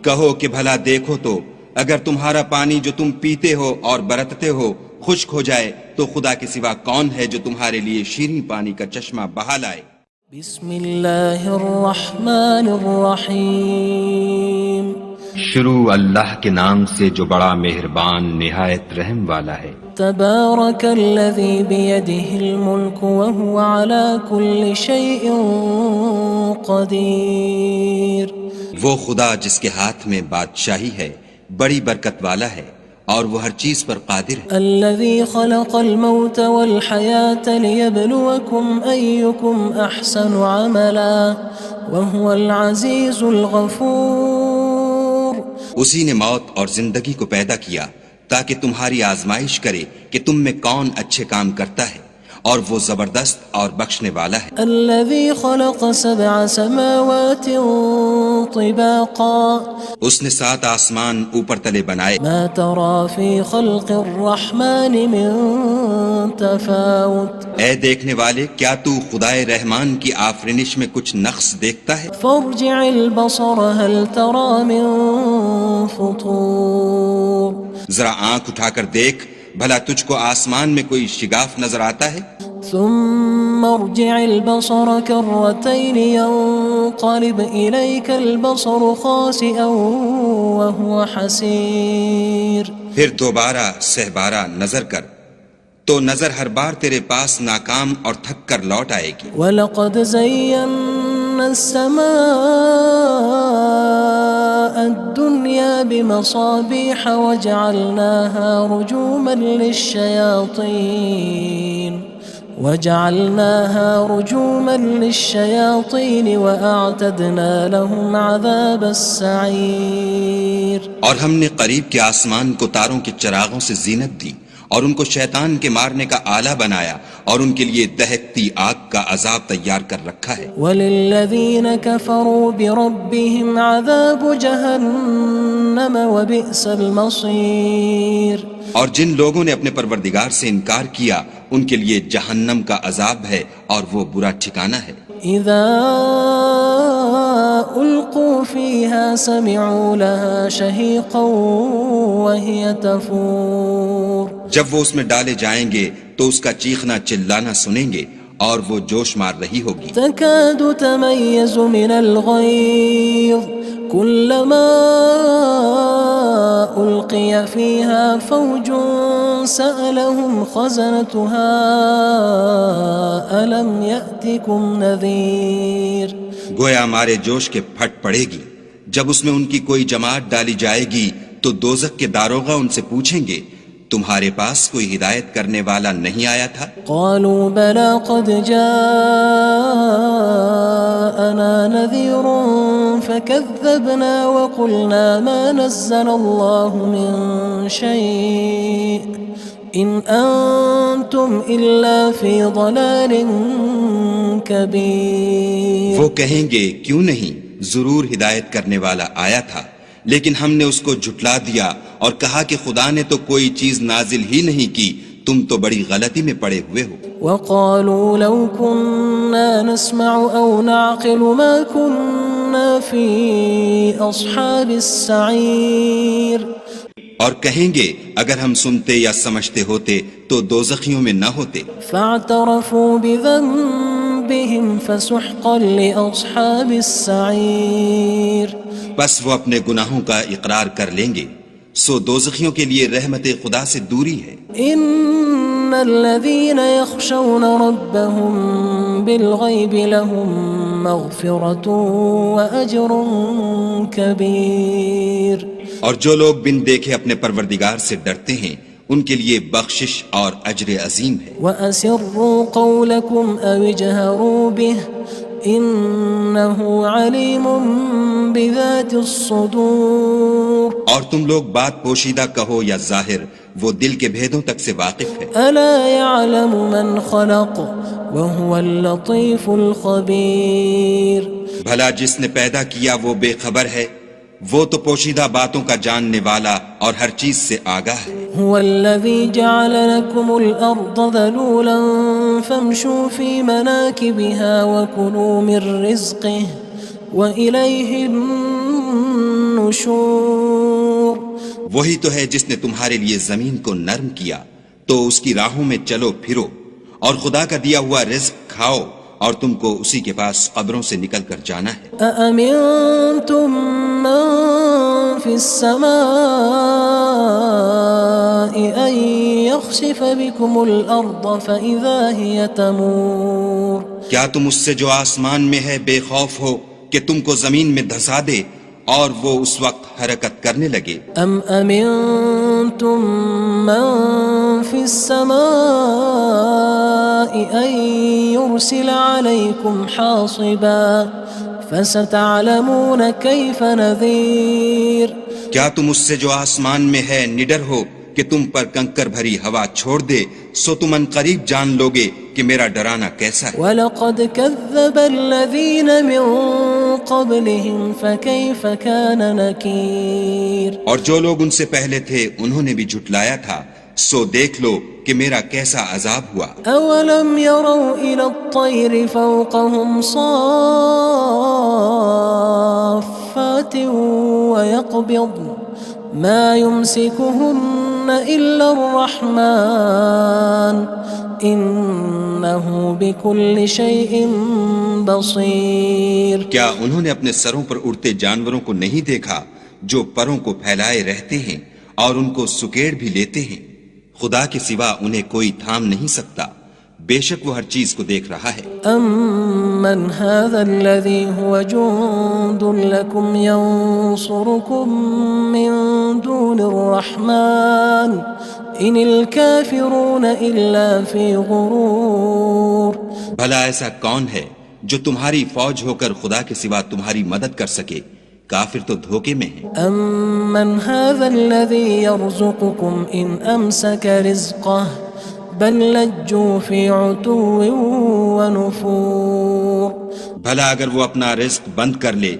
کہو کہ بھلا دیکھو تو اگر تمہارا پانی جو تم پیتے ہو اور برتتے ہو خشک ہو جائے تو خدا کے سوا کون ہے جو تمہارے لیے شیریں پانی کا چشمہ بہا لائے؟ بسم اللہ الرحمن الرحیم شروع اللہ کے نام سے جو بڑا مہربان نہایت رحم والا ہے۔ تبارک الذی بیدہ الملک وہو علی کل شیء قدیر۔ وہ خدا جس کے ہاتھ میں بادشاہی ہے بڑی برکت والا ہے اور وہ ہر چیز پر قادر ہے۔ الذي خلق الموت والحياة ليبلوكم أيكم أحسن عملا وهو العزيز الغفور۔ اسی نے موت اور زندگی کو پیدا کیا تاکہ تمہاری آزمائش کرے کہ تم میں کون اچھے کام کرتا ہے اور وہ زبردست اور بخشنے والا ہے۔ الذي خلق 7 سماوات طباقا۔ اس نے 7 آسمان اوپر تلے بنائے۔ ما ترى في خلق الرحمن من تفاوت۔ اے دیکھنے والے کیا تو خدائے رحمان کی آفرینش میں کچھ نقص دیکھتا ہے؟ فارجع البصر هل ترى من فطور۔ ذرا آنکھ اٹھا کر دیکھ بھلا تجھ کو آسمان میں کوئی شگاف نظر آتا ہے؟ ثم ارجع البصر كرتين ينقلب إليك البصر خاسئا وهو حسير۔ پھر دوبارہ سہبارہ نظر کر تو نظر ہر بار تیرے پاس ناکام اور تھک کر لوٹ آئے گی۔ وَلَقَدْ زَيَّنَّا السَّمَاءَ الدُّنْيَا بِمَصَابِيحَ وَجَعَلْنَاهَا رُجُومًا لِلشَّيَاطِينِ وَأَعْتَدْنَا لَهُمْ عَذَابَ السَّعِيرِ۔ اور ہم نے قریب کے آسمان کو تاروں کے چراغوں سے زینت دی اور ان کو شیطان کے مارنے کا آلہ بنایا اور ان کے لیے دہکتی آگ کا عذاب تیار کر رکھا ہے۔ وَلِلَّذِينَ كَفَرُوا بِرَبِّهِمْ عَذَابُ جَهَنَّمَ وَبِئْسَ الْمَصِيرُ۔ اور جن لوگوں نے اپنے پروردگار سے انکار کیا ان کے لیے جہنم کا عذاب ہے اور وہ برا ٹھکانہ ہے۔ اذا القوا فيها سمعوا لها شهيقا وهي تفور۔ جب وہ اس میں ڈالے جائیں گے تو اس کا چیخنا چلانا سنیں گے اور وہ جوش مار رہی ہوگی۔ تكاد تميز من الغيظ كلما ألقي فيها فوج سألهم خزنتها ألم يأتكم نذير۔ گویا ہمارے جوش کے پھٹ پڑے گی جب اس میں ان کی کوئی جماعت ڈالی جائے گی تو دوزخ کے داروغہ ان سے پوچھیں گے تمہارے پاس کوئی ہدایت کرنے والا نہیں آیا تھا؟ قالوا بلى قد جاءنا نذير فكذبنا وقلنا ما نزل الله من شيء إن أنتم إلا في ضلال كبير۔ وہ کہیں گے کیوں نہیں، ضرور ہدایت کرنے والا آیا تھا لیکن ہم نے اس کو جھٹلا دیا اور کہا کہ خدا نے تو کوئی چیز نازل ہی نہیں کی، تم تو بڑی غلطی میں پڑے ہوئے ہو۔ وقالوا لو كنا نسمع أو نعقل ما كنا في أصحاب السعير۔ اور کہیں گے اگر ہم سنتے یا سمجھتے ہوتے تو دوزخیوں میں نہ ہوتے۔ فاعترفوا بذنبهم فسحقا لأصحاب السعير۔ بس وہ اپنے گناہوں کا اقرار کر لیں گے، سو دوزخیوں کے لیے رحمت خدا سے دوری ہے۔ ان الذين يخشون ربهم بالغيب لهم مغفرة وأجر كبير۔ اور جو لوگ بن دیکھے اپنے پروردگار سے ڈرتے ہیں ان کے لیے بخشش اور اجر عظیم ہے۔ وَأَسِرُّوا قَوْلَكُمْ أَوِ اجْهَرُوا بِهِ إِنَّهُ عَلِيمٌ بِذَاتِ الصُّدُورِ۔ اور تم لوگ بات پوشیدہ کہو یا ظاہر، وہ دل کے بھیدوں تک سے واقف ہے۔ أَلَا يَعْلَمُ مَنْ خَلَقَ وَهُوَ اللَّطِيفُ الْخَبِيرُ۔ بھلا جس نے پیدا کیا وہ بے خبر ہے، وہ تو پوشیدہ باتوں کا جاننے والا اور ہر چیز سے آگاہ ہے۔ هو الذي جعل لكم الأرض ذلولا فامشوا في مناكبها وكلوا من رزقه وإليه النشور۔ النشور وہی تو ہے جس نے تمہارے لیے زمین کو نرم کیا تو اس کی راہوں میں چلو پھرو، اور خدا کا دیا ہوا رزق کھاؤ، اور تم کو اسی کے پاس قبروں سے نکل کر جانا ہے۔ أأمنتم من في السماء أن يخسف بكم الأرض فإذا هي تمور کیا تم اس سے جو آسمان میں ہے بے خوف ہو کہ تم کو زمین میں دھسا دے اور وہ اس وقت حرکت کرنے لگے؟ أم أمنتم من في السماء أن يرسل عليكم حاصبا فستعلمون كيف نذير کیا تم اس سے جو آسمان میں ہے نڈر ہو کہ تم پر کنکر بھری ہوا چھوڑ دے، سو تم ان قریب جان لوگے کہ میرا ڈرانا کیسا ہے۔ وَلَقَدْ كَذَّبَ الَّذِينَ مِن قَبْلِهِمْ فَكَيْفَ كَانَ نَكِيرٌ اور جو لوگ ان سے پہلے تھے انہوں نے بھی جھٹلایا تھا، سو دیکھ لو کہ میرا کیسا عذاب ہوا۔ أَوَلَمْ يَرَوْا إِلَى الطَّيْرِ فَوْقَهُمْ صَافَّاتٍ وَيَقْبِضْنَ مَا يُمْسِكُهُنَّ إِلَّا الرَّحْمَنُ إِنَّهُ بِكُلِّ شَيْءٍ بَصِيرٌ کیا انہوں نے اپنے سروں پر اڑتے جانوروں کو نہیں دیکھا جو پروں کو پھیلائے رہتے ہیں اور ان کو سکیڑ بھی لیتے ہیں؟ خدا کے سوا انہیں کوئی تھام نہیں سکتا، بے شک وہ ہر چیز کو دیکھ رہا ہے۔ أَمَّنْ هَذَا الَّذِي هُوَ جُندٌ لَكُمْ يَنصُرُكُم مِّن دُونِ الرَّحْمَنِ إِنِ الْكَافِرُونَ إِلَّا فِي غُرُورٍ بھلا ایسا کون ہے جو تمہاری فوج ہو کر خدا کے سوا تمہاری مدد کر سکے؟ کافر تو دھوکے میں ہیں۔ أَمَّنْ هَذَا الَّذِي يَرْزُقُكُمْ إِنْ أَمْسَكَ رِزْقَهُ بَلْ لَجُّوا فِي عُتُوٍّ وَنُفُورٍ بھلا اگر وہ اپنا رزق بند کر لے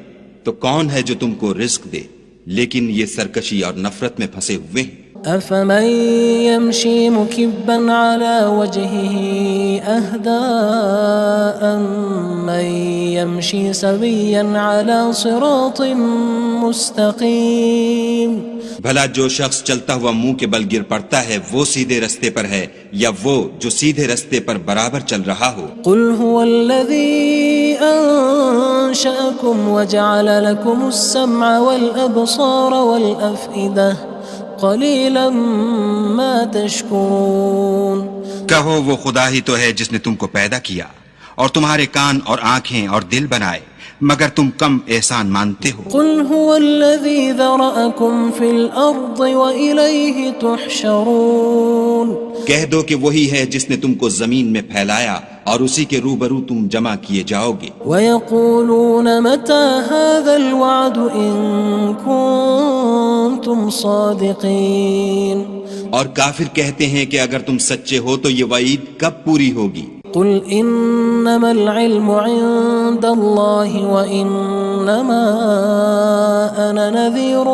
تو کون ہے جو تم کو رزق دے؟ لیکن یہ سرکشی اور نفرت میں پھنسے ہوئے ہیں۔ أَفَمَن يَمْشِي مُكِبًّا عَلَى وَجْهِهِ أَهْدَىٰ أَمَّن يَمْشِي سَوِيًّا عَلَى صِرَاطٍ مُّسْتَقِيمٍ بھلا جو شخص چلتا ہوا منہ کے بل گر پڑتا ہے وہ سیدھے رستے پر ہے یا وہ جو سیدھے رستے پر برابر چل رہا ہو؟ قُلْ هُوَ الَّذِي أَنشَأَكُمْ وَجَعَلَ لَكُمُ السَّمْعَ وَالْأَبْصَارَ وَالْأَفْئِدَةَ قَلِيلًا مَا تَشْكُرُونَ کہو وہ خدا ہی تو ہے جس نے تم کو پیدا کیا اور تمہارے کان اور آنکھیں اور دل بنائے، مگر تم کم احسان مانتے ہو۔ قُلْ هُوَ الَّذِي ذَرَأَكُمْ فِي الْأَرْضِ وَإِلَيْهِ تُحْشَرُونَ کہہ دو کہ وہی ہے جس نے تم کو زمین میں پھیلایا اور اسی کے روبرو تم جمع کیے جاؤ گے۔ وَيَقُولُونَ مَتَى هَذَا الْوَعْدُ إِن كُنتُمْ صَادِقِينَ اور کافر کہتے ہیں کہ اگر تم سچے ہو تو یہ وعید کب پوری ہوگی؟ قُلْ إِنَّمَا الْعِلْمُ عِندَ اللَّهِ وَإِنَّمَا أَنَا نَذِيرٌ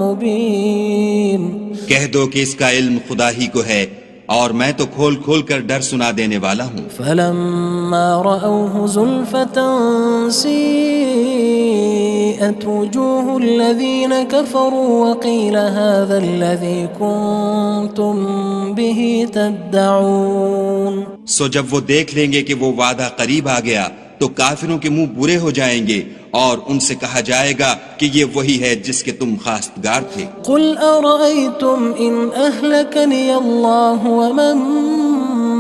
مُّبِينٌ کہہ دو کہ اس کا علم خدا ہی کو ہے اور میں تو کھول کھول کر ڈر سنا دینے والا ہوں۔ فَلَمَّا رَأَوْهُ زُلْفَةً سِيئَتْ وُجُوهُ الَّذِينَ كَفَرُوا وَقِيلَ هَذَا الَّذِي كُنتُم بِهِ تَدَّعُونَ سو جب وہ دیکھ لیں گے کہ وہ وعدہ قریب آ گیا تو کافروں کے منہ برے ہو جائیں گے اور ان سے کہا جائے گا کہ یہ وہی ہے جس کے تم خواستگار تھے۔ قُلْ أَرَأَيْتُمْ إِنْ أَهْلَكَنِيَ اللَّهُ وَمَن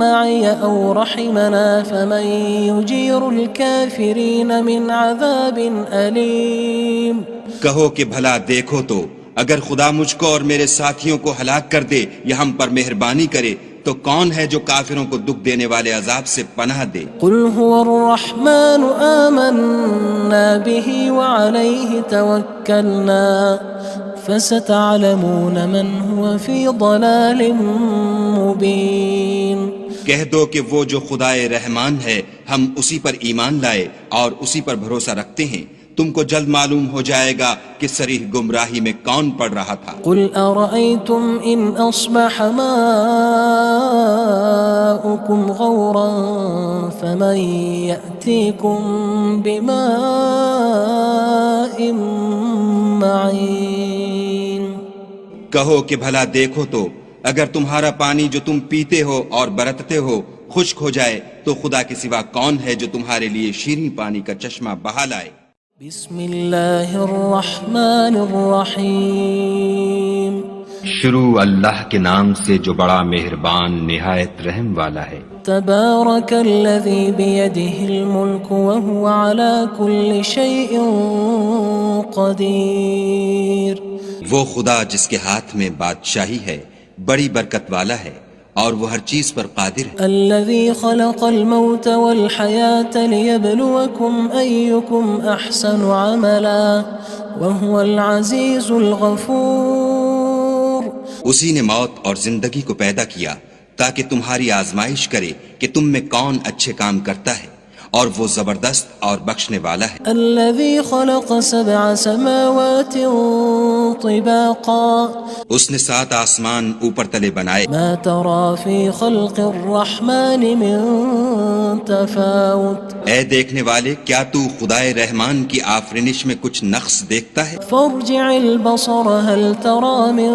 مَّعِيَ أَوْ رَحِمَنَا فَمَن يُجِيرُ الْكَافِرِينَ مِنْ عَذَابٍ أَلِيمٍ کہو کہ بھلا دیکھو تو اگر خدا مجھ کو اور میرے ساتھیوں کو ہلاک کر دے یا ہم پر مہربانی کرے تو کون ہے جو کافروں کو دکھ دینے والے عذاب سے پناہ دے؟ قُلْ هُوَ الرَّحْمَنُ آمَنَّا بِهِ وَعَلَيْهِ تَوَكَّلْنَا فَسَتَعْلَمُونَ مَنْ هُوَ فِي ضَلَالٍ مُّبِينٍ کہہ دو کہ وہ جو خدائے رحمان ہے ہم اسی پر ایمان لائے اور اسی پر بھروسہ رکھتے ہیں، تم کو جلد معلوم ہو جائے گا کہ صریح گمراہی میں کون پڑ رہا تھا۔ قُلْ أَرَأَيْتُمْ إِنْ أَصْبَحَ مَاؤُكُمْ غَوْرًا فَمَن يَأْتِيكُم بِمَاءٍ معين کہو کہ بھلا دیکھو تو اگر تمہارا پانی جو تم پیتے ہو اور برتتے ہو خشک ہو جائے تو خدا کے سوا کون ہے جو تمہارے لیے شیریں پانی کا چشمہ بہا لائے؟ بسم اللہ الرحمن الرحیم شروع اللہ کے نام سے جو بڑا مہربان نہایت رحم والا ہے۔ تبارک الذی بیدہ الملک وہو علی کل شیء قدیر، وہ خدا جس کے ہاتھ میں بادشاہی ہے بڑی برکت والا ہے اور وہ ہر چیز پر قادر ہے۔ الذي خلق الموت والحياة ليبلوكم أيكم أحسن عملا وهو العزيز الغفور، اسی نے موت اور زندگی کو پیدا کیا تاکہ تمہاری آزمائش کرے کہ تم میں کون اچھے کام کرتا ہے، اور وہ زبردست اور بخشنے والا ہے۔ الذي خلق 7 سماوات طباقا، اس نے 7 آسمان اوپر تلے بنائے، ما ترى في خلق الرحمن من تفاوت، اے دیکھنے والے کیا تو خدائے رحمان کی آفرینش میں کچھ نقص دیکھتا ہے؟ فارجع البصر هل ترى من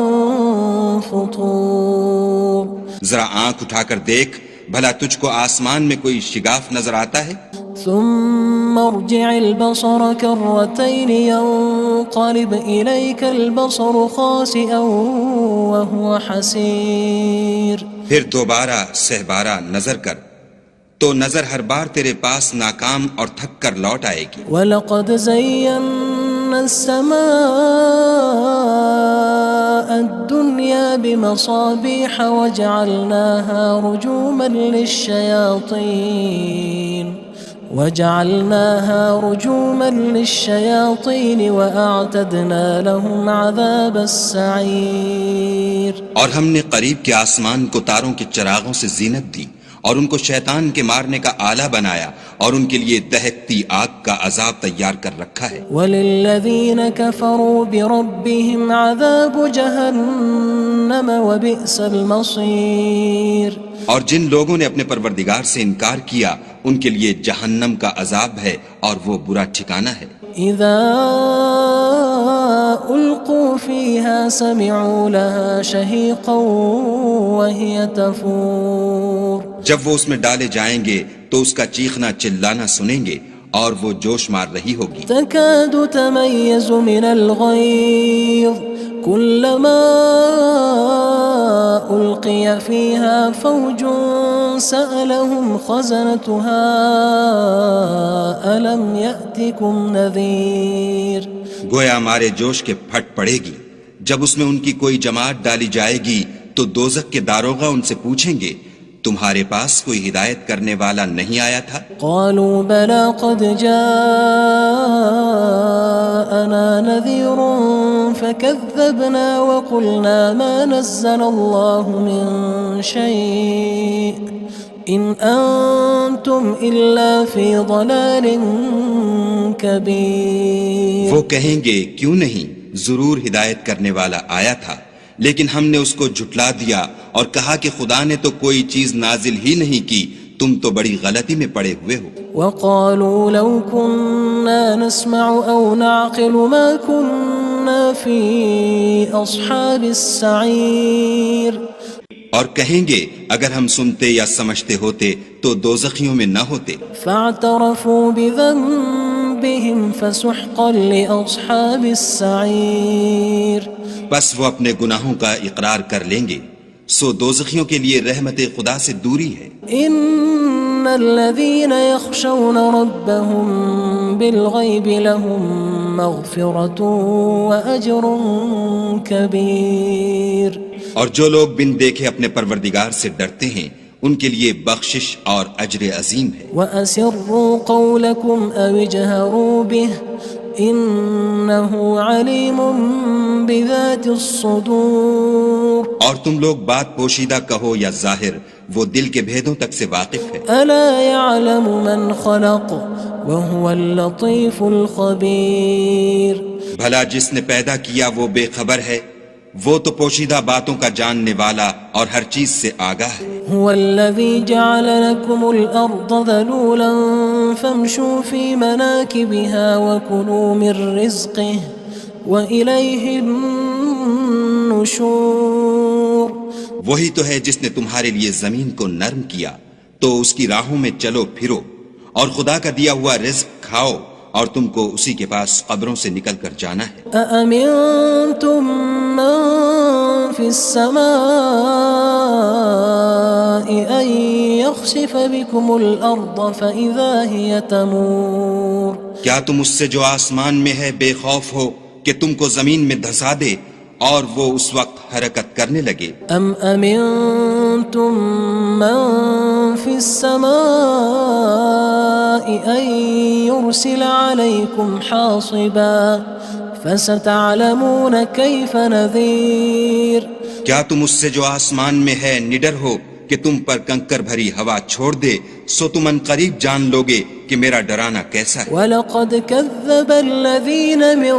فطور، ذرا آنکھ اٹھا کر دیکھ بھلا تجھ کو آسمان میں کوئی شگاف نظر آتا ہے؟ ثم ارجع البصر كرتين ينقلب إليك البصر خاسئا وهو حسير، پھر دوبارہ سہبارہ نظر کر تو نظر ہر بار تیرے پاس ناکام اور تھک کر لوٹ آئے گی۔ وَلَقَدْ زَيَّنَّا السَّمَاءَ الدُّنْيَا بِمَصَابِيحَ وَجَعَلْنَاهَا رُجُومًا لِلشَّيَاطِينِ وَأَعْتَدْنَا لَهُمْ عَذَابَ السَّعِيرِ، اور ہم نے قریب کے آسمان کو تاروں کے چراغوں سے زینت دی اور ان کو شیطان کے مارنے کا آلہ بنایا اور ان کے لیے دہکتی آگ کا عذاب تیار کر رکھا ہے۔ وَلِلَّذِينَ كَفَرُوا بِرَبِّهِمْ عَذَابُ جَهَنَّمَ وَبِئْسَ الْمَصِيرُ، اور جن لوگوں نے اپنے پروردگار سے انکار کیا ان کے لیے جہنم کا عذاب ہے اور وہ برا ٹھکانہ ہے۔ اذا القوا فيها سمعوا لها شهيقا وهي تفور، جب وہ اس میں ڈالے جائیں گے تو اس کا چیخنا چلانا سنیں گے اور وہ جوش مار رہی ہوگی۔ تكاد تميز من الغيظ كلما ألقي فيها فوج سألهم خزنتها ألم يأتكم نذير، گویا ہمارے جوش کے پھٹ پڑے گی جب اس میں ان کی کوئی جماعت ڈالی جائے گی تو دوزخ کے داروغہ ان سے پوچھیں گے تمہارے پاس کوئی ہدایت کرنے والا نہیں آیا تھا؟ قالوا بلى قد جاءنا نذير فكذبنا وقلنا ما نزل الله من شيء إن أنتم إلا في ضلال كبير، وہ کہیں گے کیوں نہیں، ضرور ہدایت کرنے والا آیا تھا، لیکن ہم نے اس کو جھٹلا دیا اور کہا کہ خدا نے تو کوئی چیز نازل ہی نہیں کی، تم تو بڑی غلطی میں پڑے ہوئے ہو۔ وقالوا لو كنا نسمع أو نعقل ما كنا في أصحاب السعير، اور کہیں گے اگر ہم سنتے یا سمجھتے ہوتے تو دوزخیوں میں نہ ہوتے۔ فاعترفوا بذنبهم فسحقا لأصحاب السعير، بس وہ اپنے گناہوں کا اقرار کر لیں گے، سو دوزخیوں کے لیے رحمت خدا سے دوری ہے۔ ان الذين يخشون ربهم بالغيب لهم مغفرة وأجر كبير، اور جو لوگ بن دیکھے اپنے پروردگار سے ڈرتے ہیں ان کے لیے بخشش اور اجر عظیم ہے۔ وأسروا قولكم أو اجهروا به إنه عليم بذات الصدور، اور تم لوگ بات پوشیدہ کہو یا ظاہر وہ دل کے بھیدوں تک سے واقف ہے۔ ألا يعلم من خلق وهو اللطيف الخبير، بھلا جس نے پیدا کیا وہ بے خبر ہے، وہ تو پوشیدہ باتوں کا جاننے والا اور ہر چیز سے آگاہ ہے۔ هو الذي جعل لكم الأرض ذلولا فامشوا في مناكبها وكلوا من رزقه وإليه النشور. وہی تو ہے جس نے تمہارے لیے زمین کو نرم کیا تو اس کی راہوں میں چلو پھرو، اور خدا کا دیا ہوا رزق کھاؤ، اور تم کو اسی کے پاس قبروں سے نکل کر جانا ہے. أأمنتم من في السماء أن يخسف بكم الأرض فإذا هي تمور. کیا تم اس سے جو آسمان میں ہے بے خوف ہو کہ تم کو زمین میں دھسا دے اور وہ اس وقت حرکت کرنے لگے؟ أم أمنتم من في السماء أن يرسل عليكم حاصبا فستعلمون كيف نذير. کیا تم اس سے جو آسمان میں ہے نڈر ہو کہ تم پر کنکر بھری ہوا چھوڑ دے، سو تم ان قریب جان لوگے کہ میرا ڈرانا کیسا ہے. وَلَقَدْ كَذَّبَ الَّذِينَ مِن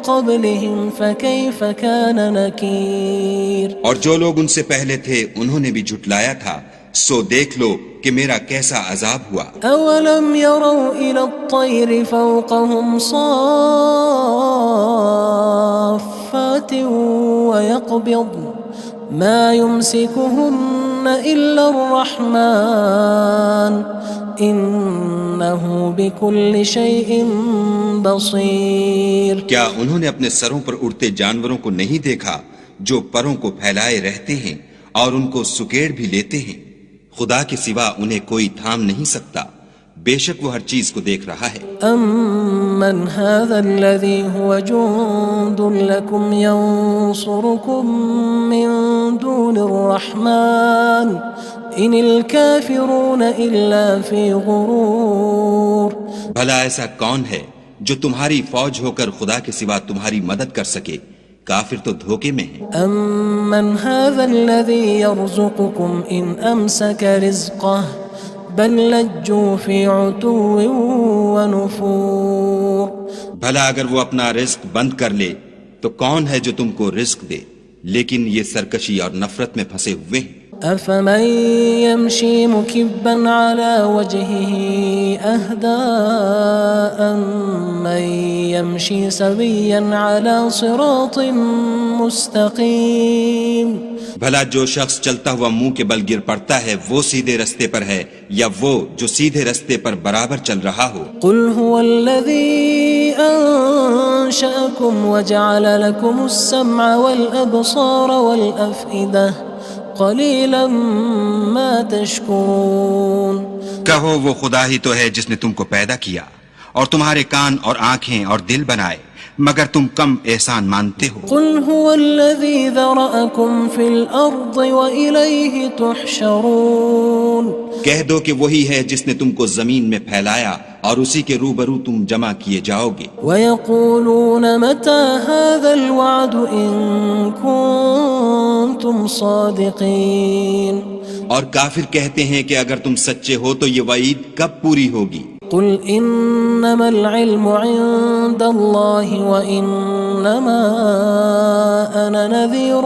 قَبْلِهِمْ فَكَيْفَ كَانَ نَكِيرٌ. اور جو لوگ ان سے پہلے تھے انہوں نے بھی جھٹلایا تھا، سو دیکھ لو کہ میرا کیسا عذاب ہوا. أَوَلَمْ يَرَوْا إِلَى الطَّيْرِ فَوْقَهُمْ صَافَّاتٍ وَيَقْبِضْنَ مَا يُمْسِكُهُنَّ إِلَّا الرَّحْمَنُ إِنَّهُ بِكُلِّ شَيْءٍ بَصِيرٌ. کیا انہوں نے اپنے سروں پر اڑتے جانوروں کو نہیں دیکھا جو پروں کو پھیلائے رہتے ہیں اور ان کو سکیڑ بھی لیتے ہیں؟ خدا کے سوا انہیں کوئی تھام نہیں سکتا، بے شک وہ ہر چیز کو دیکھ رہا ہے. أَمَّنْ هَذَا الَّذِي هُوَ جُندٌ لَكُمْ يَنصُرُكُم مِّن دُونِ الرَّحْمَنِ إِنِ الْكَافِرُونَ إِلَّا فِي غُرُورٍ. بھلا ایسا کون ہے جو تمہاری فوج ہو کر خدا کے سوا تمہاری مدد کر سکے؟ کافر تو دھوکے میں ہیں. أَمَّنْ هَذَا الَّذِي يَرْزُقُكُمْ إِنْ أَمْسَكَ رِزْقَهُ بَلْ لَجُّوا فِي عُتُوٍّ وَنُفُورٍ. بھلا اگر وہ اپنا رزق بند کر لے تو کون ہے جو تم کو رزق دے، لیکن یہ سرکشی اور نفرت میں پھنسے ہوئے ہیں. أَفَمَن يَمْشِي مُكِبًّا عَلَى وَجْهِهِ أَهْدَىٰ أَمَّن يَمْشِي سَوِيًّا عَلَى صِرَاطٍ مُّسْتَقِيمٍ. بھلا جو شخص چلتا ہوا منہ کے بل گر پڑتا ہے وہ سیدھے رستے پر ہے یا وہ جو سیدھے رستے پر برابر چل رہا ہو؟ قُلْ هُوَ الَّذِي أَنشَأَكُمْ وَجَعَلَ لَكُمُ السَّمْعَ وَالْأَبْصَارَ وَالْأَفْئِدَةَ قَلِيلًا مَا تَشْكُرُونَ. کہو وہ خدا ہی تو ہے جس نے تم کو پیدا کیا اور تمہارے کان اور آنکھیں اور دل بنائے، مگر تم کم احسان مانتے ہو. قُلْ هُوَ الَّذِي ذَرَأَكُمْ فِي الْأَرْضِ وَإِلَيْهِ تُحْشَرُونَ. کہہ دو کہ وہی ہے جس نے تم کو زمین میں پھیلایا اور اسی کے روبرو تم جمع کیے جاؤ گے. وَيَقُولُونَ مَتَى هَذَا الْوَعْدُ إِن كُنتُمْ صَادِقِينَ. اور کافر کہتے ہیں کہ اگر تم سچے ہو تو یہ وعید کب پوری ہوگی؟ قُلْ إِنَّمَا الْعِلْمُ عِندَ اللَّهِ وَإِنَّمَا أَنَا نَذِيرٌ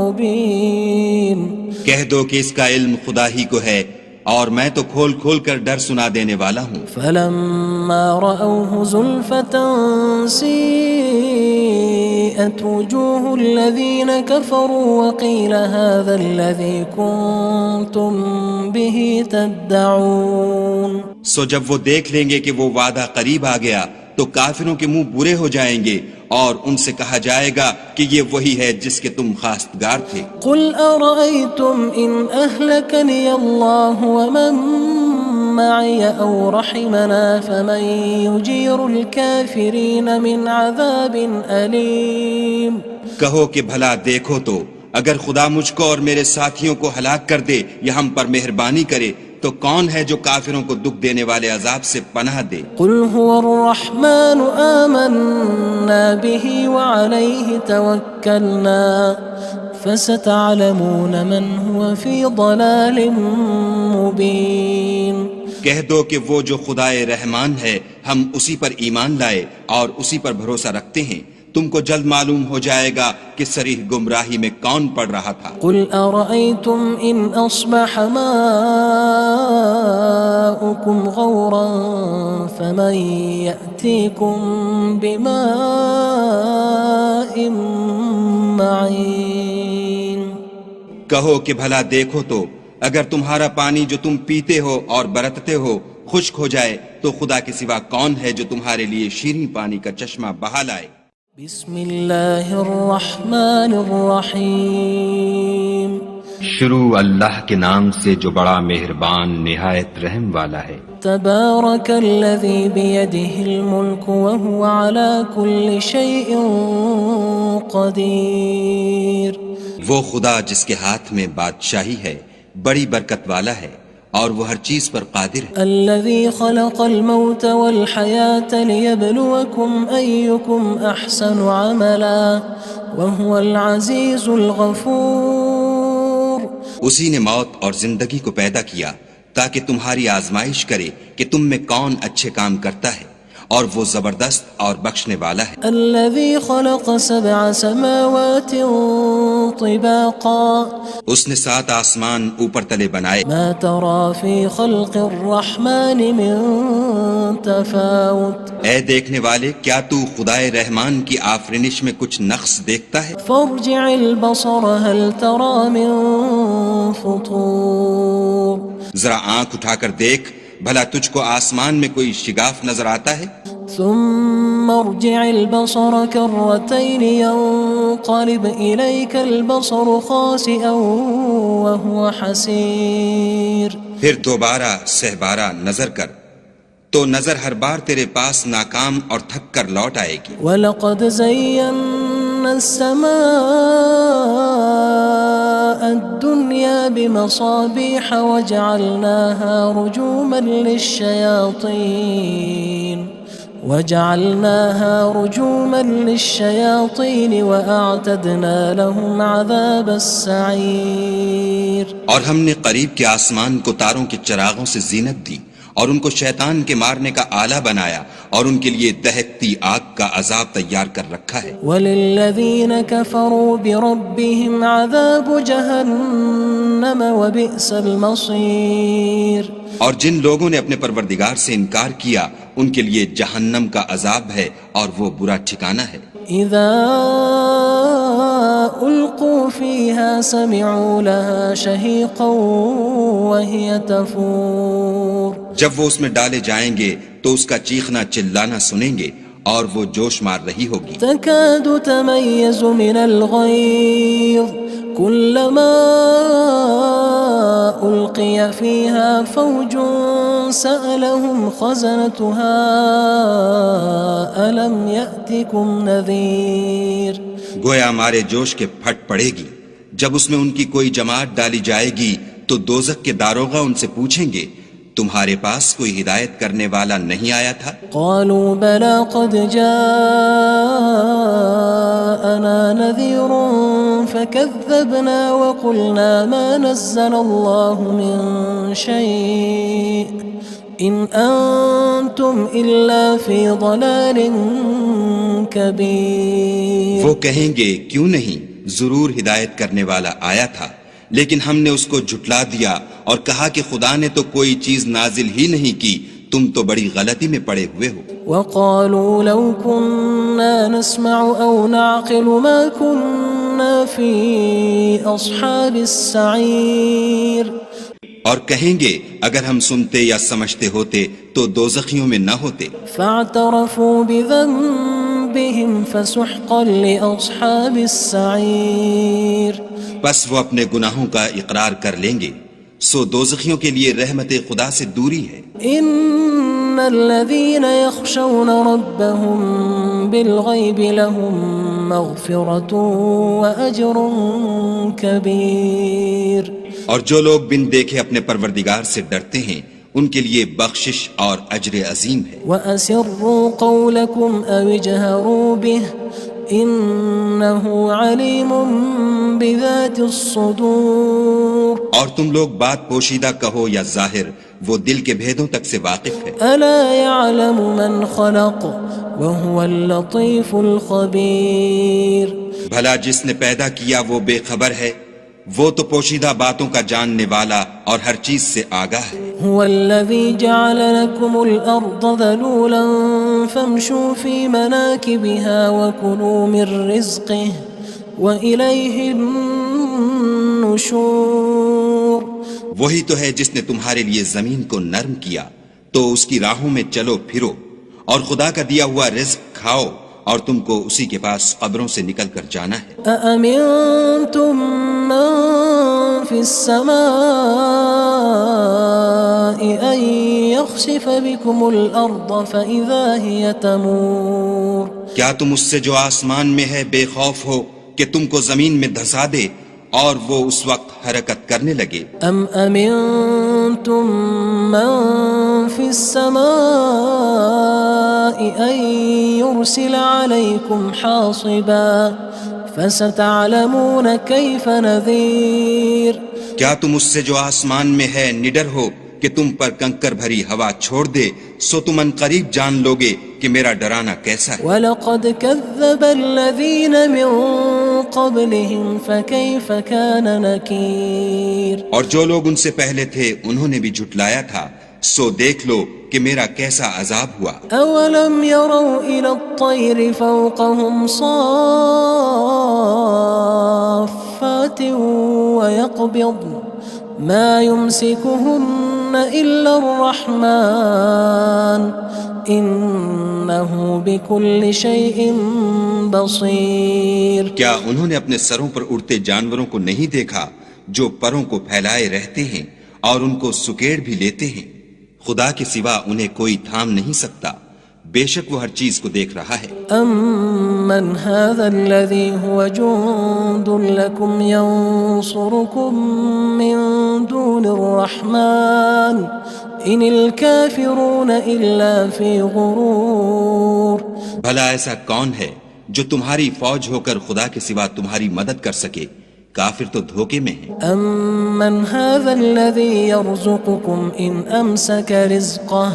مُّبِينٌ. کہہ دو کہ اس کا علم خدا ہی کو ہے اور میں تو کھول کھول کر ڈر سنا دینے والا ہوں. فَلَمَّا رَأَوْهُ زُلْفَةً سِيئَتْ وُجُوهُ الَّذِينَ كَفَرُوا وَقِيلَ هَذَا الَّذِي كُنتُم بِهِ تَدَّعُونَ. سو جب وہ دیکھ لیں گے کہ وہ وعدہ قریب آ گیا تو کافروں کے منہ برے ہو جائیں گے اور ان سے کہا جائے گا کہ یہ وہی ہے جس کے تم خواستگار تھے. قُلْ أَرَأَيْتُمْ إِنْ أَهْلَكَنِيَ اللَّهُ وَمَن مَّعِيَ أَوْ رَحِمَنَا فَمَن يُجِيرُ الْكَافِرِينَ مِنْ عَذَابٍ أَلِيمٍ. کہو کہ بھلا دیکھو تو اگر خدا مجھ کو اور میرے ساتھیوں کو ہلاک کر دے یا ہم پر مہربانی کرے تو کون ہے جو کافروں کو دکھ دینے والے عذاب سے پناہ دے؟ قُلْ هُوَ الرَّحْمَنُ آمَنَّا بِهِ وَعَلَيْهِ تَوَكَّلْنَا فَسَتَعْلَمُونَ مَنْ هُوَ فِي ضَلَالٍ مُّبِينٍ. کہہ دو کہ وہ جو خدائے رحمان ہے ہم اسی پر ایمان لائے اور اسی پر بھروسہ رکھتے ہیں، تم کو جلد معلوم ہو جائے گا کہ صریح گمراہی میں کون پڑ رہا تھا۔ قل أرأيتم إن أصبح ماؤكم غورا فمن يأتيكم بماء معين۔ کہو کہ بھلا دیکھو تو اگر تمہارا پانی جو تم پیتے ہو اور برتتے ہو خشک ہو جائے تو خدا کے سوا کون ہے جو تمہارے لیے شیریں پانی کا چشمہ بہا لائے۔ بسم اللہ الرحمن الرحیم۔ شروع اللہ کے نام سے جو بڑا مہربان نہایت رحم والا ہے۔ تبارک الذی بیدہ الملک وہو علی کل شیء قدیر۔ وہ خدا جس کے ہاتھ میں بادشاہی ہے بڑی برکت والا ہے اور وہ ہر چیز پر قادر ہے۔ الذي خلق الموت والحياة ليبلوكم أيكم أحسن عملا وهو العزيز الغفور۔ اسی نے موت اور زندگی کو پیدا کیا تاکہ تمہاری آزمائش کرے کہ تم میں کون اچھے کام کرتا ہے اور وہ زبردست اور بخشنے والا ہے۔ الذي خلق 7 سماوات طباقا۔ اس نے 7 آسمان اوپر تلے بنائے۔ ما ترى في خلق الرحمن من تفاوت۔ اے دیکھنے والے کیا تو خدائے رحمان کی آفرینش میں کچھ نقص دیکھتا ہے؟ فارجع البصر هل ترى من فطور۔ ذرا آنکھ اٹھا کر دیکھ بھلا تجھ کو آسمان میں کوئی شگاف نظر آتا ہے؟ ثم ارجع البصر كرتين ينقلب إليك البصر خاسئا وهو حسير۔ پھر دوبارہ سہبارہ نظر کر تو نظر ہر بار تیرے پاس ناکام اور تھک کر لوٹ آئے گی۔ وَلَقَدْ زَيَّنَّا السَّمَاءَ الدُّنْيَا بِمَصَابِيحَ وَجَعَلْنَاهَا رُجُومًا لِلشَّيَاطِينِ وَأَعْتَدْنَا لَهُمْ عَذَابَ السَّعِيرِ۔ اور ہم نے قریب کے آسمان کو تاروں کے چراغوں سے زینت دی اور ان کو شیطان کے مارنے کا آلہ بنایا اور ان کے لیے دہکتی آگ کا عذاب تیار کر رکھا ہے۔ وَلِلَّذِينَ كَفَرُوا بِرَبِّهِمْ عَذَابُ جَهَنَّمَ وَبِئْسَ الْمَصِيرُ۔ اور جن لوگوں نے اپنے پروردگار سے انکار کیا ان کے لیے جہنم کا عذاب ہے اور وہ برا ٹھکانہ ہے۔ اذا القوا فيها سمعوا لها شهيقا وهي تفور۔ جب وہ اس میں ڈالے جائیں گے تو اس کا چیخنا چلانا سنیں گے اور وہ جوش مار رہی ہوگی۔ تكاد تميز من الغيظ كلما ألقي فيها فوج سألهم خزنتها ألم يأتكم نذير۔ گویا مارے جوش کے پھٹ پڑے گی جب اس میں ان کی کوئی جماعت ڈالی جائے گی تو دوزخ کے داروغہ ان سے پوچھیں گے تمہارے پاس کوئی ہدایت کرنے والا نہیں آیا تھا؟ قالوا بلى قد جاءنا نذير فكذبنا وقلنا ما نزل الله من شيء إن أنتم إلا في ضلال كبير۔ وہ کہیں گے کیوں نہیں، ضرور ہدایت کرنے والا آیا تھا لیکن ہم نے اس کو جھٹلا دیا اور کہا کہ خدا نے تو کوئی چیز نازل ہی نہیں کی، تم تو بڑی غلطی میں پڑے ہوئے ہو۔ وقالوا لو كنا نسمع أو نعقل ما كنا في أصحاب السعير۔ اور کہیں گے اگر ہم سنتے یا سمجھتے ہوتے تو دوزخیوں میں نہ ہوتے۔ فاعترفوا بذنبهم فسحقا لأصحاب السعير۔ بس وہ اپنے گناہوں کا اقرار کر لیں گے، سو دوزخیوں کے لیے رحمت خدا سے دوری ہے۔ ان الذين يخشون ربهم بالغيب لهم مغفرة وأجر كبير۔ اور جو لوگ بن دیکھے اپنے پروردگار سے ڈرتے ہیں ان کے لیے بخشش اور اجر عظیم ہے۔ وَأَسِرُّوا قَوْلَكُمْ أَوِ اجْهَرُوا بِهِ إِنَّهُ عَلِيمٌ بِذَاتِ الصُّدُورِ۔ اور تم لوگ بات پوشیدہ کہو یا ظاہر، وہ دل کے بھیدوں تک سے واقف ہے۔ أَلَا يَعْلَمُ مَنْ خَلَقَ وهو اللطيف الخبير. بھلا جس نے پیدا کیا وہ بے خبر ہے، وہ تو پوشیدہ باتوں کا جاننے والا اور ہر چیز سے آگاہ ہے. هو الذي جعل لكم الأرض ذلولا فامشوا في مناكبها وكلوا من رزقه وإليه النشور. وہی تو ہے جس نے تمہارے لیے زمین کو نرم کیا تو اس کی راہوں میں چلو پھرو اور خدا کا دیا ہوا رزق کھاؤ اور تم کو اسی کے پاس قبروں سے نکل کر جانا ہے. أأمنتم من في السماء أن يخسف بكم الأرض فإذا هي تمور. کیا تم اس سے جو آسمان میں ہے بے خوف ہو کہ تم کو زمین میں دھسا دے اور وہ اس وقت حرکت کرنے لگے؟ أم أمنتم من في السماء أن يرسل عليكم حاصبا فستعلمون كيف نذير. کیا تم اس سے جو آسمان میں ہے نڈر ہو کہ تم پر کنکر بھری ہوا چھوڑ دے، سو تم ان قریب جان لوگے کہ میرا ڈرانا کیسا ہے. وَلَقَدْ كَذَّبَ الَّذِينَ مِن قَبْلِهِمْ فَكَيْفَ كَانَ نَكِيرٌ. اور جو لوگ ان سے پہلے تھے انہوں نے بھی جھٹلایا تھا، سو دیکھ لو کہ میرا کیسا عذاب ہوا. أَوَلَمْ يَرَوْا إِلَى الطَّيْرِ فَوْقَهُمْ صَافَّاتٍ وَيَقْبِضْنَ مَا يُمْسِكُهُنَّ إِلَّا الرَّحْمَنُ إِنَّهُ بِكُلِّ شَيْءٍ بَصِيرٌ. کیا انہوں نے اپنے سروں پر اڑتے جانوروں کو نہیں دیکھا جو پروں کو پھیلائے رہتے ہیں اور ان کو سکیڑ بھی لیتے ہیں؟ خدا کے سوا انہیں کوئی تھام نہیں سکتا، بے شک وہ ہر چیز کو دیکھ رہا ہے. أَمَّنْ هَذَا الَّذِي هُوَ جُندٌ لَكُمْ يَنصُرُكُم مِّن دُونِ الرَّحْمَنِ إِنِ الْكَافِرُونَ إِلَّا فِي غُرُورٍ. بھلا ایسا کون ہے جو تمہاری فوج ہو کر خدا کے سوا تمہاری مدد کر سکے؟ کافر تو دھوکے میں ہیں. أَمَّنْ هَذَا الَّذِي يَرْزُقُكُمْ إِنْ أَمْسَكَ رِزْقَهُ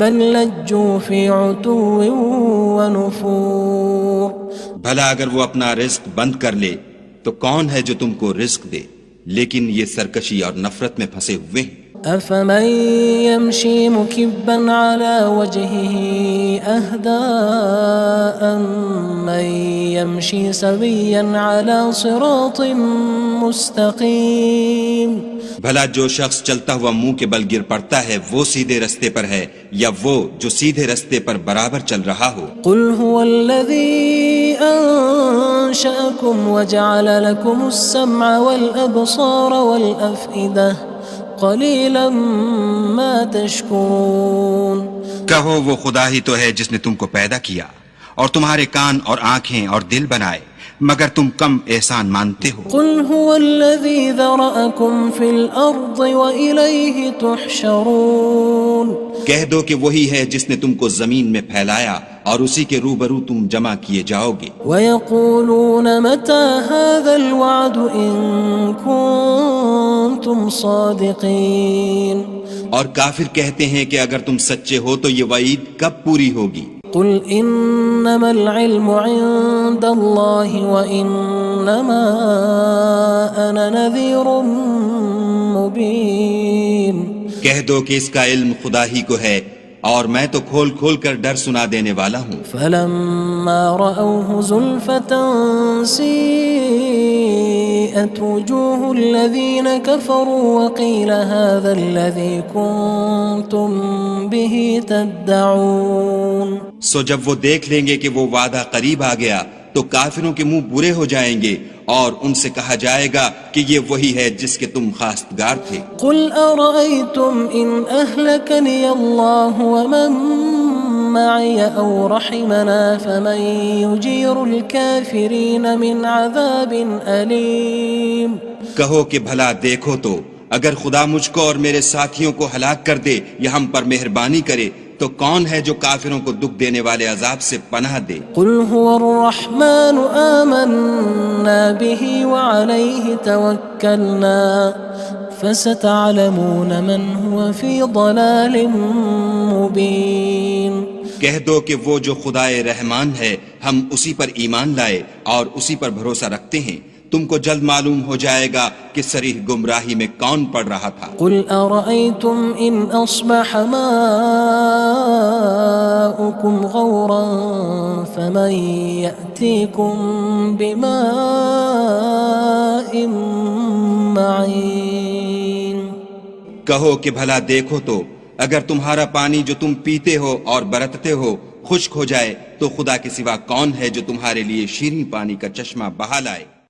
بَلْ لَجُّوا فِي عُتُوٍّ وَنُفُورٍ. بھلا اگر وہ اپنا رزق بند کر لے تو کون ہے جو تم کو رزق دے؟ لیکن یہ سرکشی اور نفرت میں پھنسے ہوئے ہیں. أَفَمَن يَمْشِي مُكِبًّا عَلَى وَجْهِهِ أَهْدَىٰ أَمَّن يَمْشِي سَوِيًّا عَلَى صِرَاطٍ مُّسْتَقِيمٍ. بھلا جو شخص چلتا ہوا منہ کے بل گر پڑتا ہے وہ سیدھے رستے پر ہے یا وہ جو سیدھے رستے پر برابر چل رہا ہو؟ قُلْ هُوَ الَّذِي أَنشَأَكُمْ وَجَعَلَ لَكُمُ السَّمْعَ وَالْأَبْصَارَ وَالْأَفْئِدَةَ قَلِيلًا مَا تَشْكُرُونَ. کہو وہ خدا ہی تو ہے جس نے تم کو پیدا کیا اور تمہارے کان اور آنکھیں اور دل بنائے، مگر تم کم احسان مانتے ہو. قُلْ هُوَ الَّذِي ذَرَأَكُمْ فِي الْأَرْضِ وَإِلَيْهِ تُحْشَرُونَ. کہہ دو کہ وہی ہے جس نے تم کو زمین میں پھیلایا اور اسی کے روبرو تم جمع کیے جاؤ گے. وَيَقُولُونَ مَتَى هَذَا الْوَعْدُ إِن كُنتُمْ صَادِقِينَ. اور کافر کہتے ہیں کہ اگر تم سچے ہو تو یہ وعید کب پوری ہوگی؟ قُلْ إِنَّمَا الْعِلْمُ عِندَ اللَّهِ وَإِنَّمَا أَنَا نَذِيرٌ مُّبِينٌ. کہہ دو کہ اس کا علم خدا ہی کو ہے اور میں تو کھول کھول کر ڈر سنا دینے والا ہوں. فَلَمَّا رَأَوْهُ زُلْفَةً سِيئَتْ وُجُوهُ الَّذِينَ كَفَرُوا وَقِيلَ هَذَا الَّذِي كُنتُم بِهِ تَدَّعُونَ. سو جب وہ دیکھ لیں گے کہ وہ وعدہ قریب آ گیا تو کافروں کے منہ برے ہو جائیں گے اور ان سے کہا جائے گا کہ یہ وہی ہے جس کے تم خواستگار تھے. قُلْ أَرَأَيْتُمْ إِنْ أَهْلَكَنِيَ اللَّهُ وَمَن مَّعِيَ أَوْ رَحِمَنَا فَمَن يُجِيرُ الْكَافِرِينَ مِنْ عَذَابٍ أَلِيمٍ. کہو کہ بھلا دیکھو تو اگر خدا مجھ کو اور میرے ساتھیوں کو ہلاک کر دے یا ہم پر مہربانی کرے تو کون ہے جو کافروں کو دکھ دینے والے عذاب سے پناہ دے؟ قُلْ هُوَ الرَّحْمَنُ آمَنَّا بِهِ وَعَلَيْهِ تَوَكَّلْنَا فَسَتَعْلَمُونَ مَنْ هُوَ فِي ضَلَالٍ مُّبِينٍ. کہہ دو کہ وہ جو خدائے رحمان ہے ہم اسی پر ایمان لائے اور اسی پر بھروسہ رکھتے ہیں، تم کو جلد معلوم ہو جائے گا کہ صریح گمراہی میں کون پڑ رہا تھا۔ قل أرأيتم إن أصبح ماؤكم غورا فمن يأتيكم بماء معين۔ کہو کہ بھلا دیکھو تو اگر تمہارا پانی جو تم پیتے ہو اور برتتے ہو خشک ہو جائے تو خدا کے سوا کون ہے جو تمہارے لیے شیریں پانی کا چشمہ بہا لائے۔